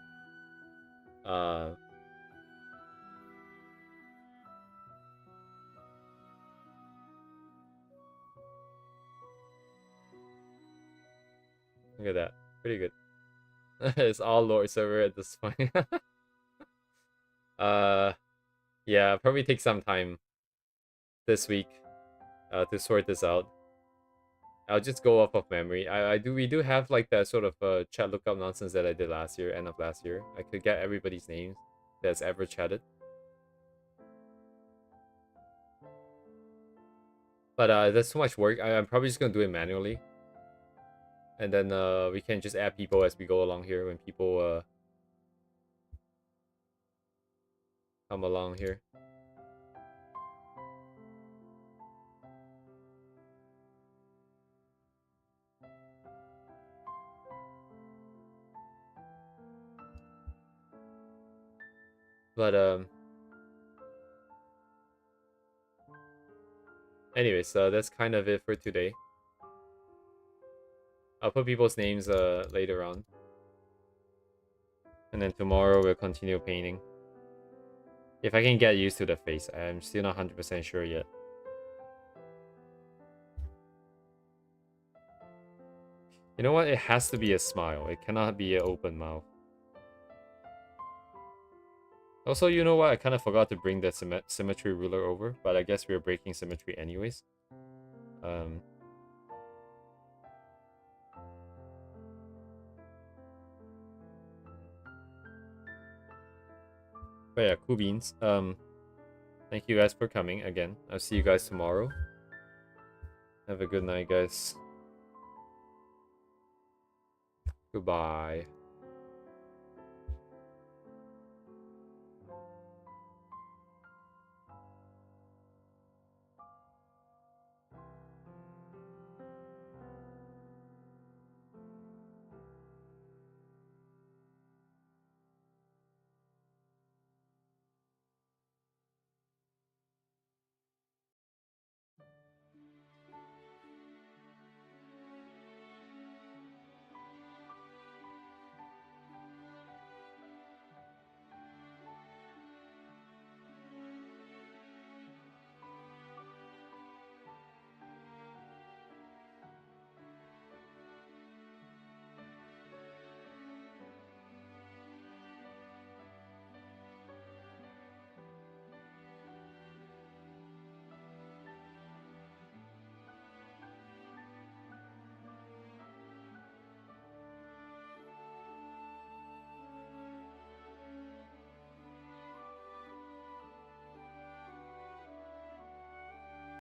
Look at that. Pretty good. It's all Lord server at this point. Yeah, probably take some time this week to sort this out. I'll just go off of memory. We do have like that sort of chat lookup nonsense that I did last year, end of last year. I could get everybody's names that's ever chatted. But that's too much work. I'm probably just gonna do it manually. And then we can just add people as we go along here when people come along here. But anyways, that's kind of it for today. I'll put people's names later on. And then tomorrow we'll continue painting. If I can get used to the face, I'm still not 100% sure yet. You know what? It has to be a smile. It cannot be an open mouth. Also, you know what? I kind of forgot to bring the symmetry ruler over, but I guess we're breaking symmetry anyways. But yeah, cool beans. Thank you guys for coming again. I'll see you guys tomorrow. Have a good night, guys. Goodbye.